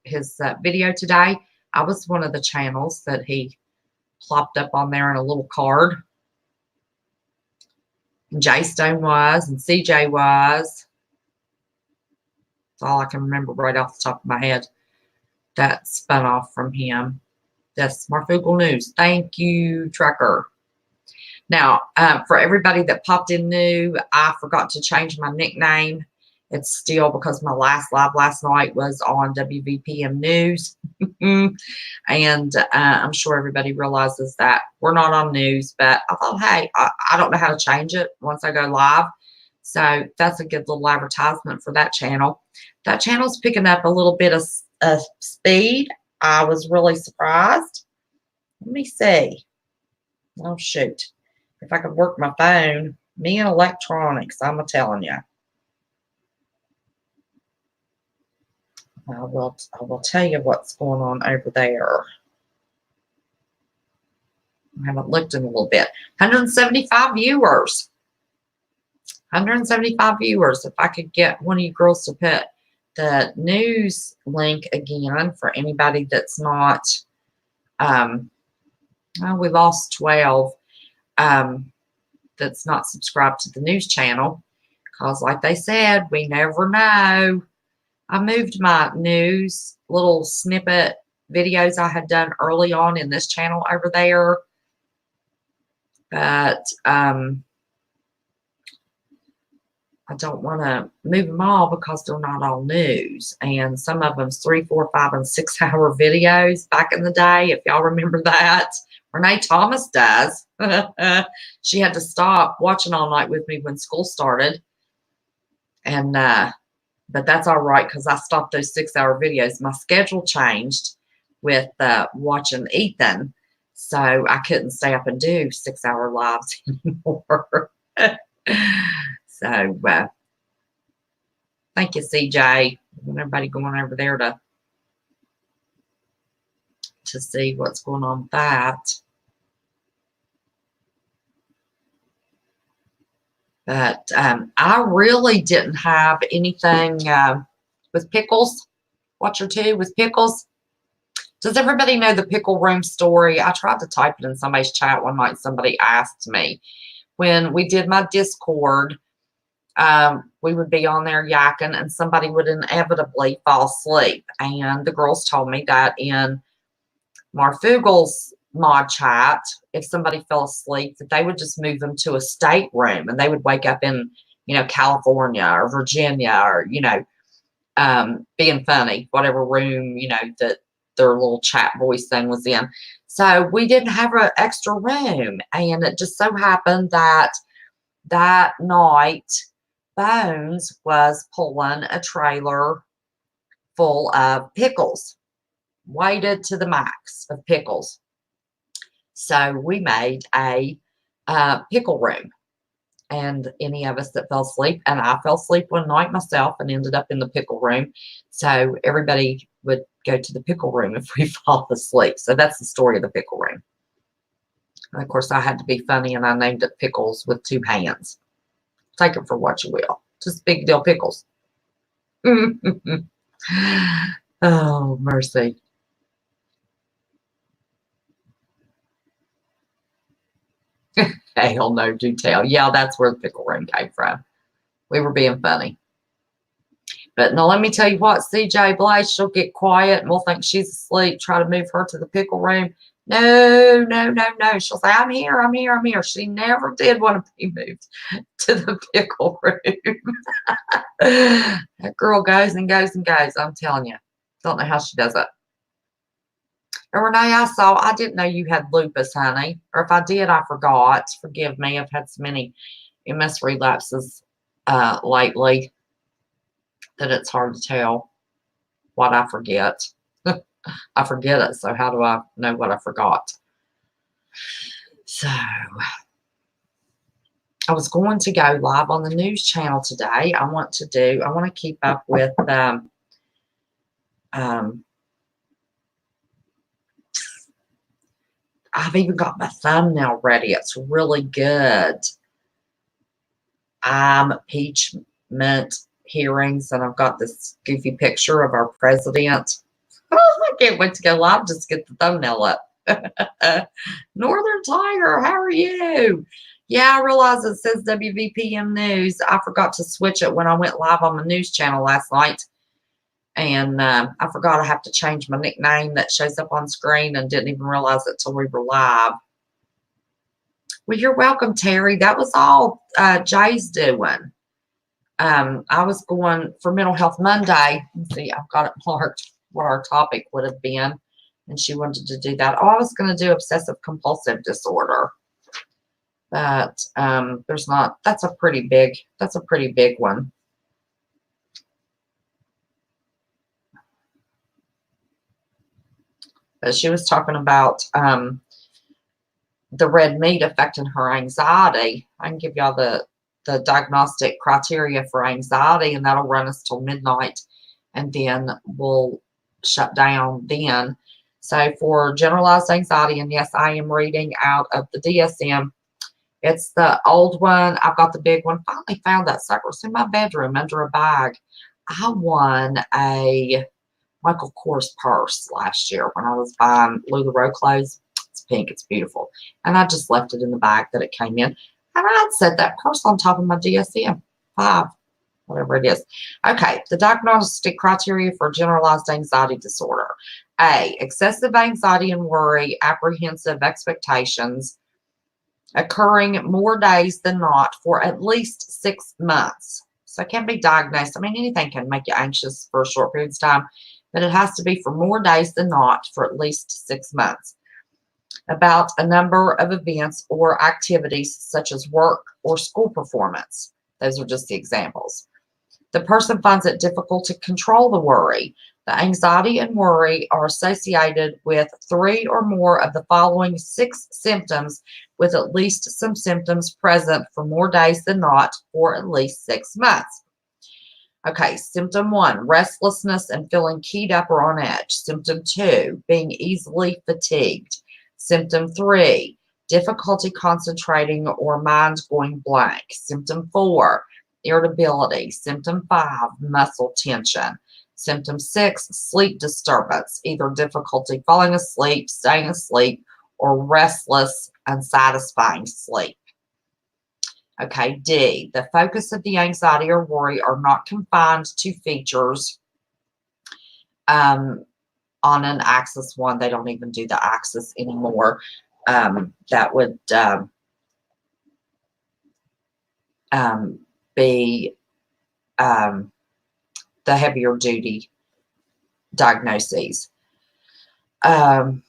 his video today? I was one of the channels that he plopped up on there in a little card. And Jaestone was, and CJ was. That's all I can remember right off the top of my head. That spun off from him. That's Marfugal News. Thank you, Trucker. Now, for everybody that popped in new, I forgot to change my nickname. It's still because my last live last night was on WVPM News. And I'm sure everybody realizes that we're not on news. But I thought, hey, I don't know how to change it once I go live. So that's a good little advertisement for that channel. That channel's picking up a little bit of speed. I was really surprised. Let me see. Oh, shoot. If I could work my phone. Me and electronics, I'm a-telling you. I will tell you what's going on over there. I haven't looked in a little bit. 175 viewers. 175 viewers. If I could get one of you girls to put the news link again for anybody that's not, we lost 12, that's not subscribed to the news channel. Because like they said, we never know. I moved my news little snippet videos I had done early on in this channel over there. But I don't want to move them all because they're not all news. And some of them's 3, 4, 5, and 6 hour videos back in the day, if y'all remember that. Renee Thomas does. She had to stop watching all night with me when school started. And but that's all right because I stopped those 6 hour videos. My schedule changed with watching Ethan, so I couldn't stay up and do 6 hour lives anymore. So thank you, CJ, and everybody going over there to see what's going on with that. But I really didn't have anything with pickles. Watch or two with pickles. Does everybody know the pickle room story? I tried to type it in somebody's chat one night. Somebody asked me. When we did my Discord, we would be on there yakking and somebody would inevitably fall asleep. And the girls told me that in Marfugal's mod chat, if somebody fell asleep, that they would just move them to a stateroom and they would wake up in, California or Virginia or, being funny, whatever room, that their little chat voice thing was in. So we didn't have an extra room. And it just so happened that that night, Bones was pulling a trailer full of pickles, weighted to the max of pickles. So we made a pickle room. And any of us that fell asleep, and I fell asleep one night myself and ended up in the pickle room. So everybody would go to the pickle room if we fall asleep. So that's the story of the pickle room. And of course, I had to be funny, and I named it Pickles with 2 hands. Take it for what you will. Just big deal pickles. Oh, mercy. Hell no, do tell. Yeah, that's where the pickle room came from. We were being funny. But no, let me tell you what, CJ Blythe, she'll get quiet and we'll think she's asleep, try to move her to the pickle room. No, no, no, no. She'll say, I'm here, I'm here, I'm here. She never did want to be moved to the pickle room. That girl goes and goes and goes. I'm telling you. Don't know how she does it. And Renee, I didn't know you had lupus, honey. Or if I did, I forgot. Forgive me. I've had so many MS relapses lately that it's hard to tell what I forget. I forget it, so how do I know what I forgot? So, I was going to go live on the news channel today. I want to keep up with I've even got my thumbnail ready. It's really good. Impeachment hearings, and I've got this goofy picture of our president. I can't wait to go live. Just get the thumbnail up. Northern Tiger, how are you? Yeah, I realize it says WVPM News. I forgot to switch it when I went live on the news channel last night. And I forgot I have to change my nickname that shows up on screen and didn't even realize it till we were live. Well, you're welcome, Terry. That was all Jay's doing. I was going for Mental Health Monday. Let's see, I've got it marked what our topic would have been. And she wanted to do that. Oh, I was going to do obsessive compulsive disorder. But there's not, that's a pretty big one. But she was talking about the red meat affecting her anxiety. I can give y'all the diagnostic criteria for anxiety, and that'll run us till midnight, and then we'll shut down then. So for generalized anxiety, and yes, I am reading out of the DSM. It's the old one. I've got the big one. Finally found that sucker. It's in my bedroom under a bag. I won a Michael Kors purse last year when I was buying LuLaRoe clothes. It's pink. It's beautiful. And I just left it in the bag that it came in. And I'd set that purse on top of my DSM-5, whatever it is. Okay, the diagnostic criteria for generalized anxiety disorder. A, excessive anxiety and worry, apprehensive expectations, occurring more days than not for at least 6 months. So it can be diagnosed. I mean, anything can make you anxious for a short period of time, but it has to be for more days than not for at least 6 months. About a number of events or activities such as work or school performance. Those are just the examples. The person finds it difficult to control the worry. The anxiety and worry are associated with 3 or more of the following 6 symptoms, with at least some symptoms present for more days than not for at least 6 months. Okay, symptom 1, restlessness and feeling keyed up or on edge. Symptom 2, being easily fatigued. Symptom 3, difficulty concentrating or mind going blank. Symptom 4, irritability. Symptom 5, muscle tension. Symptom 6, sleep disturbance, either difficulty falling asleep, staying asleep, or restless, unsatisfying sleep. Okay, D, the focus of the anxiety or worry are not confined to features on an axis 1. They don't even do the axis anymore. That would be the heavier duty diagnoses. The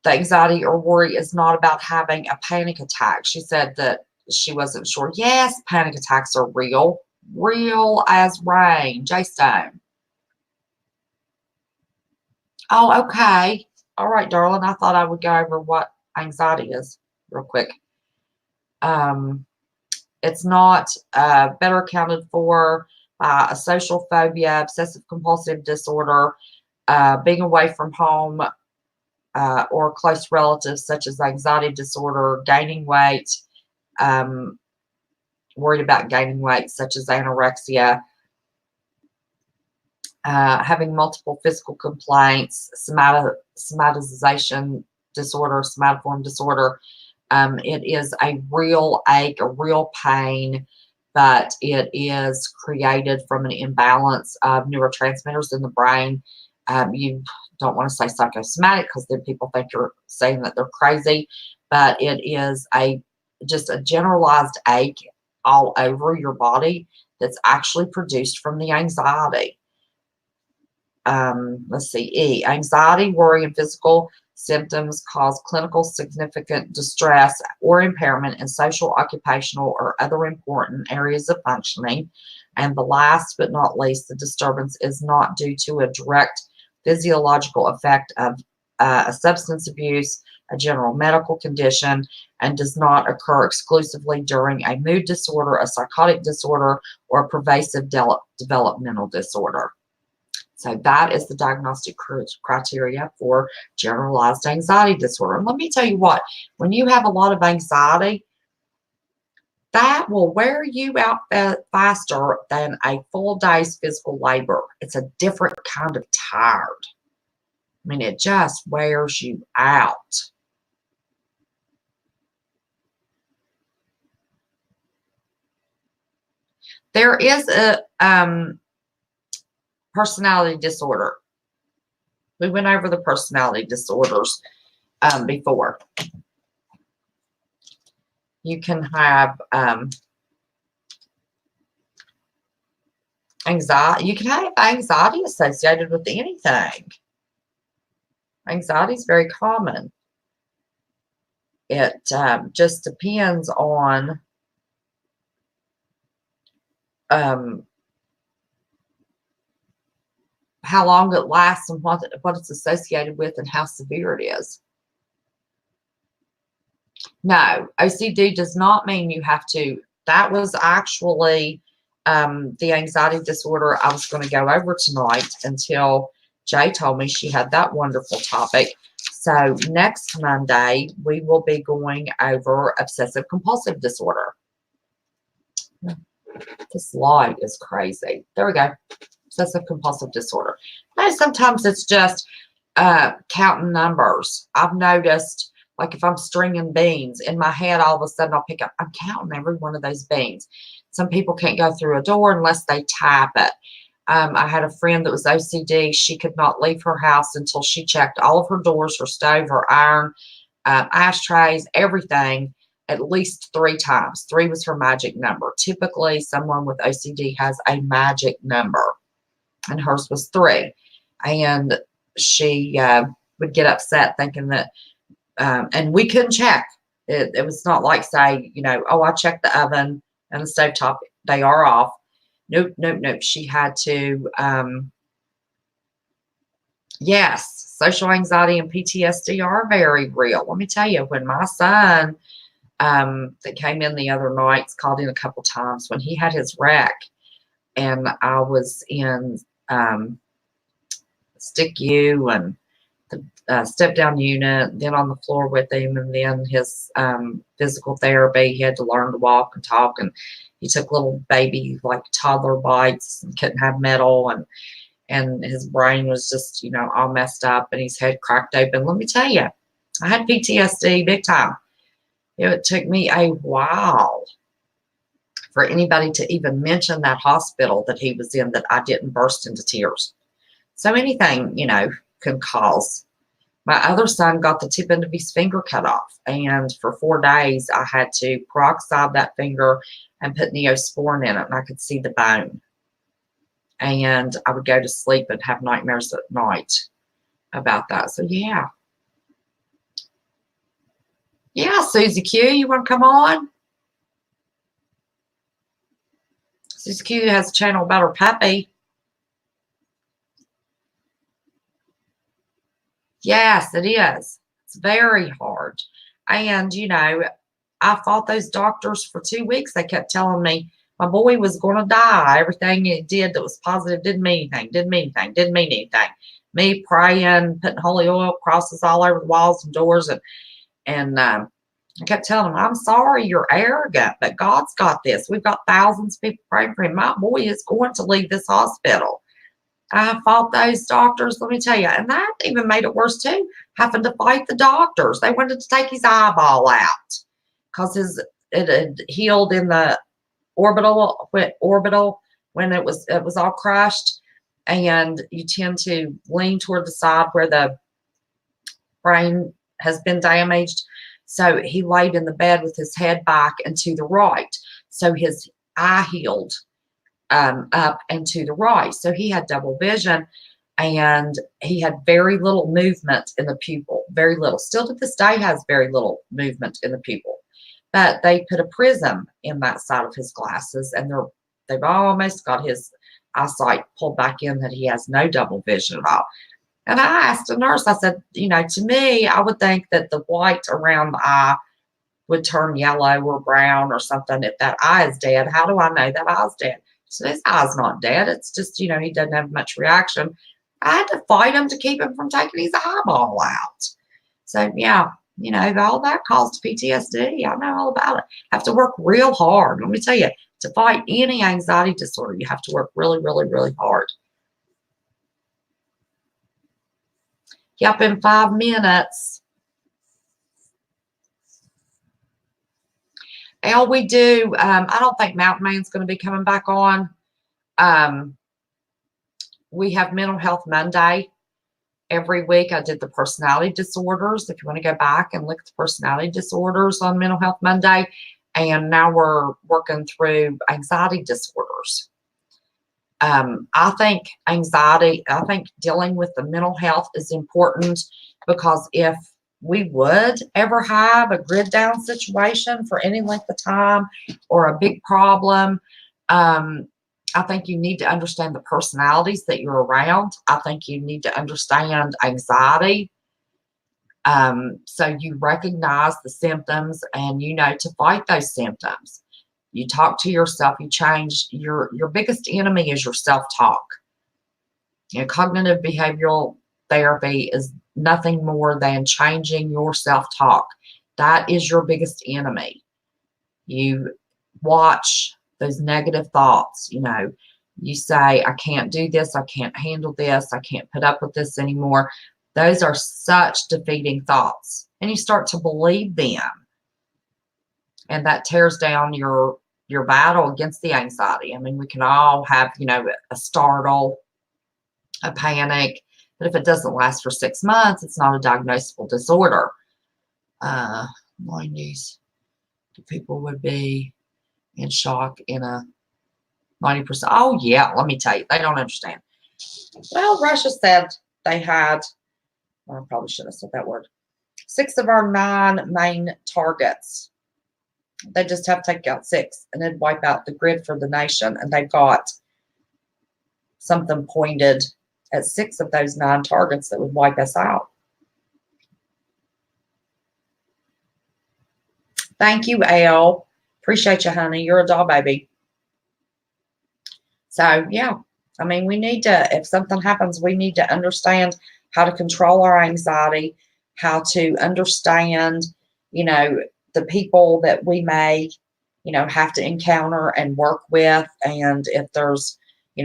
anxiety or worry is not about having a panic attack. She said that she wasn't sure. Yes, panic attacks are real. Real as rain. Jaestone. Oh, okay. All right, darling. I thought I would go over what anxiety is real quick. It's not better accounted for by a social phobia, obsessive compulsive disorder, being away from home or close relatives, such as anxiety disorder, gaining weight, worried about gaining weight, such as anorexia, having multiple physical complaints, somatization disorder, somatoform disorder. It is a real ache, a real pain, but it is created from an imbalance of neurotransmitters in the brain. You don't want to say psychosomatic because then people think you're saying that they're crazy, but it is just a generalized ache all over your body that's actually produced from the anxiety. Let's see, E, anxiety, worry, and physical symptoms cause clinical significant distress or impairment in social, occupational, or other important areas of functioning. And the last but not least, the disturbance is not due to a direct physiological effect of a substance abuse, a general medical condition, and does not occur exclusively during a mood disorder, a psychotic disorder, or a pervasive developmental disorder. So that is the diagnostic criteria for generalized anxiety disorder. And let me tell you what, when you have a lot of anxiety, that will wear you out faster than a full day's physical labor. It's a different kind of tired. I mean, it just wears you out. There is a personality disorder. We went over the personality disorders before. You can have anxiety. You can have anxiety associated with anything. Anxiety is very common. It just depends on how long it lasts and what it's associated with and how severe it is. No, OCD does not mean you have to. That was actually the anxiety disorder I was going to go over tonight until Jay told me she had that wonderful topic. So next Monday, we will be going over obsessive compulsive disorder. This light is crazy. There we go. Obsessive compulsive disorder. Now, sometimes it's just counting numbers. I've noticed, like if I'm stringing beans in my head, all of a sudden I'll pick up, I'm counting every one of those beans. Some people can't go through a door unless they tap it. I had a friend that was OCD. She could not leave her house until she checked all of her doors, her stove, her iron, ashtrays, everything, at least 3 times. 3 was her magic number. Typically, someone with OCD has a magic number, and hers was 3. And she would get upset thinking that, and we couldn't check. It was not like, say, you know, oh, I checked the oven and the stovetop, they are off. Nope, nope, nope. She had to, yes, social anxiety and PTSD are very real. Let me tell you, when my son that came in the other nights called in a couple times when he had his wreck, and I was in STICU and the step-down unit, then on the floor with him, and then his physical therapy. He had to learn to walk and talk, and he took little baby, like toddler bites and couldn't have metal, and his brain was just, you know, all messed up and his head cracked open. Let me tell you, I had PTSD big time. It took me a while for anybody to even mention that hospital that he was in that I didn't burst into tears. So anything, you know, can cause. My other son got the tip end of his finger cut off, and for 4 days I had to peroxide that finger and put Neosporin in it, and I could see the bone. And I would go to sleep and have nightmares at night about that. So yeah. Yeah, Susie Q, you want to come on? Susie Q has a channel about her puppy. Yes, it is. It's very hard. And, you know, I fought those doctors for 2 weeks. They kept telling me my boy was going to die. Everything it did that was positive didn't mean anything, didn't mean anything, didn't mean anything. Me praying, putting holy oil crosses all over the walls and doors, and I kept telling him, I'm sorry, you're arrogant, but God's got this. We've got thousands of people praying for him. My boy is going to leave this hospital. I fought those doctors, let me tell you. And that even made it worse, too, having to fight the doctors. They wanted to take his eyeball out because it had healed in the orbital when it was all crushed. And you tend to lean toward the side where the brain has been damaged. So he laid in the bed with his head back and to the right. So his eye healed up and to the right. So he had double vision, and he had very little movement in the pupil, very little. Still to this day has very little movement in the pupil. But they put a prism in that side of his glasses, and they've almost got his eyesight pulled back in that he has no double vision at all. And I asked the nurse, I said, to me, I would think that the white around the eye would turn yellow or brown or something if that eye is dead. How do I know that eye's dead? So his eye's not dead. It's just, he doesn't have much reaction. I had to fight him to keep him from taking his eyeball out. So, yeah, all that caused PTSD. I know all about it. Have to work real hard. Let me tell you, to fight any anxiety disorder, you have to work really, really, really hard. Yep, in 5 minutes. All we do, I don't think Mountain Man's going to be coming back on. We have Mental Health Monday every week. I did the personality disorders. If you want to go back and look at the personality disorders on Mental Health Monday. And now we're working through anxiety disorders. I think dealing with the mental health is important, because if we would ever have a grid down situation for any length of time or a big problem, I think you need to understand the personalities that you're around. I think you need to understand anxiety. So you recognize the symptoms and to fight those symptoms. You talk to yourself, you change. Your biggest enemy is your self-talk. Cognitive behavioral therapy is nothing more than changing your self-talk. That is your biggest enemy. You watch those negative thoughts. You say, I can't do this, I can't handle this, I can't put up with this anymore. Those are such defeating thoughts. And you start to believe them. And that tears down your battle against the anxiety. I mean, we can all have, a startle, a panic, but if it doesn't last for 6 months, it's not a diagnosable disorder. 90s, the people would be in shock in a 90%. Oh, yeah, let me tell you, they don't understand. Well, Russia said they had, well, I probably shouldn't have said that word, 6 of our 9 main targets. They just have to take out 6 and then wipe out the grid for the nation. And they've got something pointed at 6 of those 9 targets that would wipe us out. Thank you, Elle. Appreciate you, honey. You're a doll baby. So, yeah, I mean, we need to, if something happens, we need to understand how to control our anxiety, how to understand, the people that we may, have to encounter and work with. And if there's,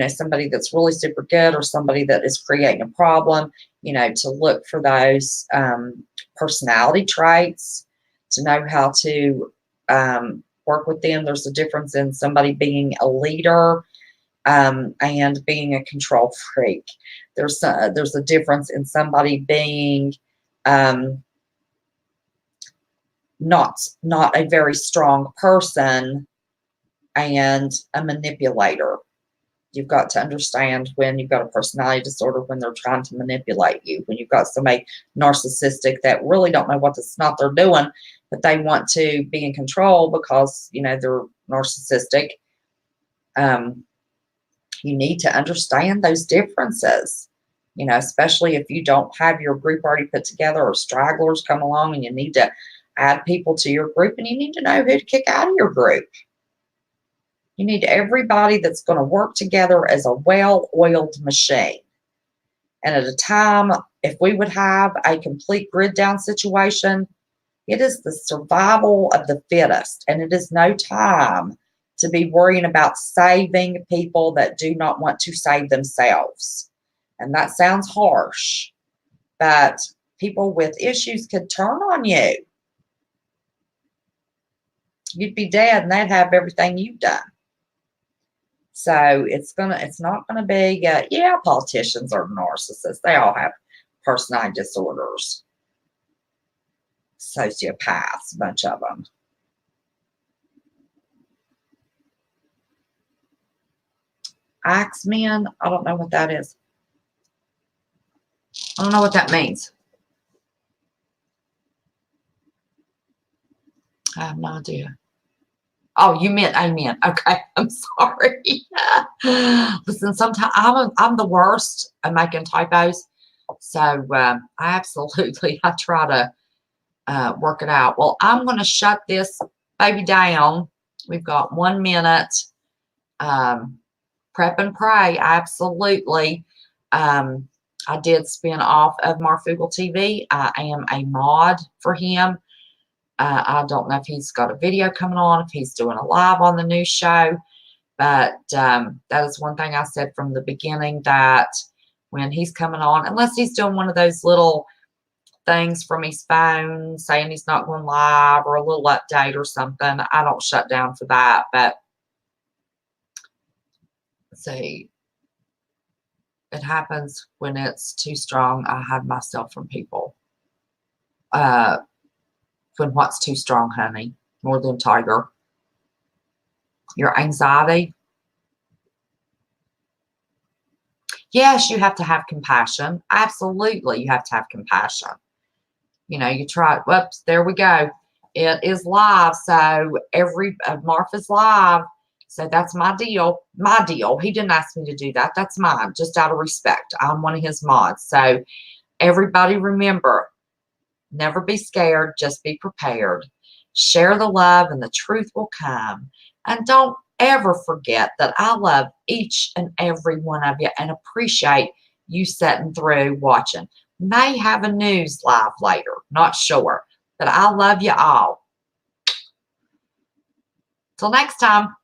somebody that's really super good or somebody that is creating a problem, to look for those personality traits, to know how to work with them. There's a difference in somebody being a leader and being a control freak. There's a difference in somebody being not a very strong person and a manipulator. You've got to understand when you've got a personality disorder, when they're trying to manipulate you, when you've got somebody narcissistic that really don't know what the snot they're doing, but they want to be in control because, they're narcissistic. You need to understand those differences, especially if you don't have your group already put together or stragglers come along and you need to add people to your group, and you need to know who to kick out of your group. You need everybody that's going to work together as a well-oiled machine. And at a time, if we would have a complete grid down situation, It is the survival of the fittest, and it is no time to be worrying about saving people that do not want to save themselves. And that sounds harsh, but people with issues could turn on you. You'd be dead and they'd have everything you've done. So it's not gonna be, yeah, politicians are narcissists. They all have personality disorders. Sociopaths, a bunch of them. Axemen, I don't know what that is. I don't know what that means. I have no idea. Oh, you meant amen. Okay, I'm sorry. Listen, sometimes I'm the worst at making typos. So I try to work it out. Well, I'm going to shut this baby down. We've got 1 minute. Prep and pray. Absolutely. I did spin off of Marfugal TV. I am a mod for him. I don't know if he's got a video coming on, if he's doing a live on the new show, but that is one thing I said from the beginning, that when he's coming on, unless he's doing one of those little things from his phone saying he's not going live or a little update or something, I don't shut down for that. But see, it happens when it's too strong. I hide myself from people. When what's too strong, honey? Northern Tiger. Your anxiety. Yes, you have to have compassion. Absolutely, you have to have compassion. You know, you try. Whoops, there we go. It is live, so every Martha's live. So that's my deal. My deal. He didn't ask me to do that. That's mine, just out of respect. I'm one of his mods. So everybody remember, never be scared. Just be prepared. Share the love and the truth will come. And don't ever forget that I love each and every one of you and appreciate you sitting through watching. May have a news live later. Not sure. But I love you all. Till next time.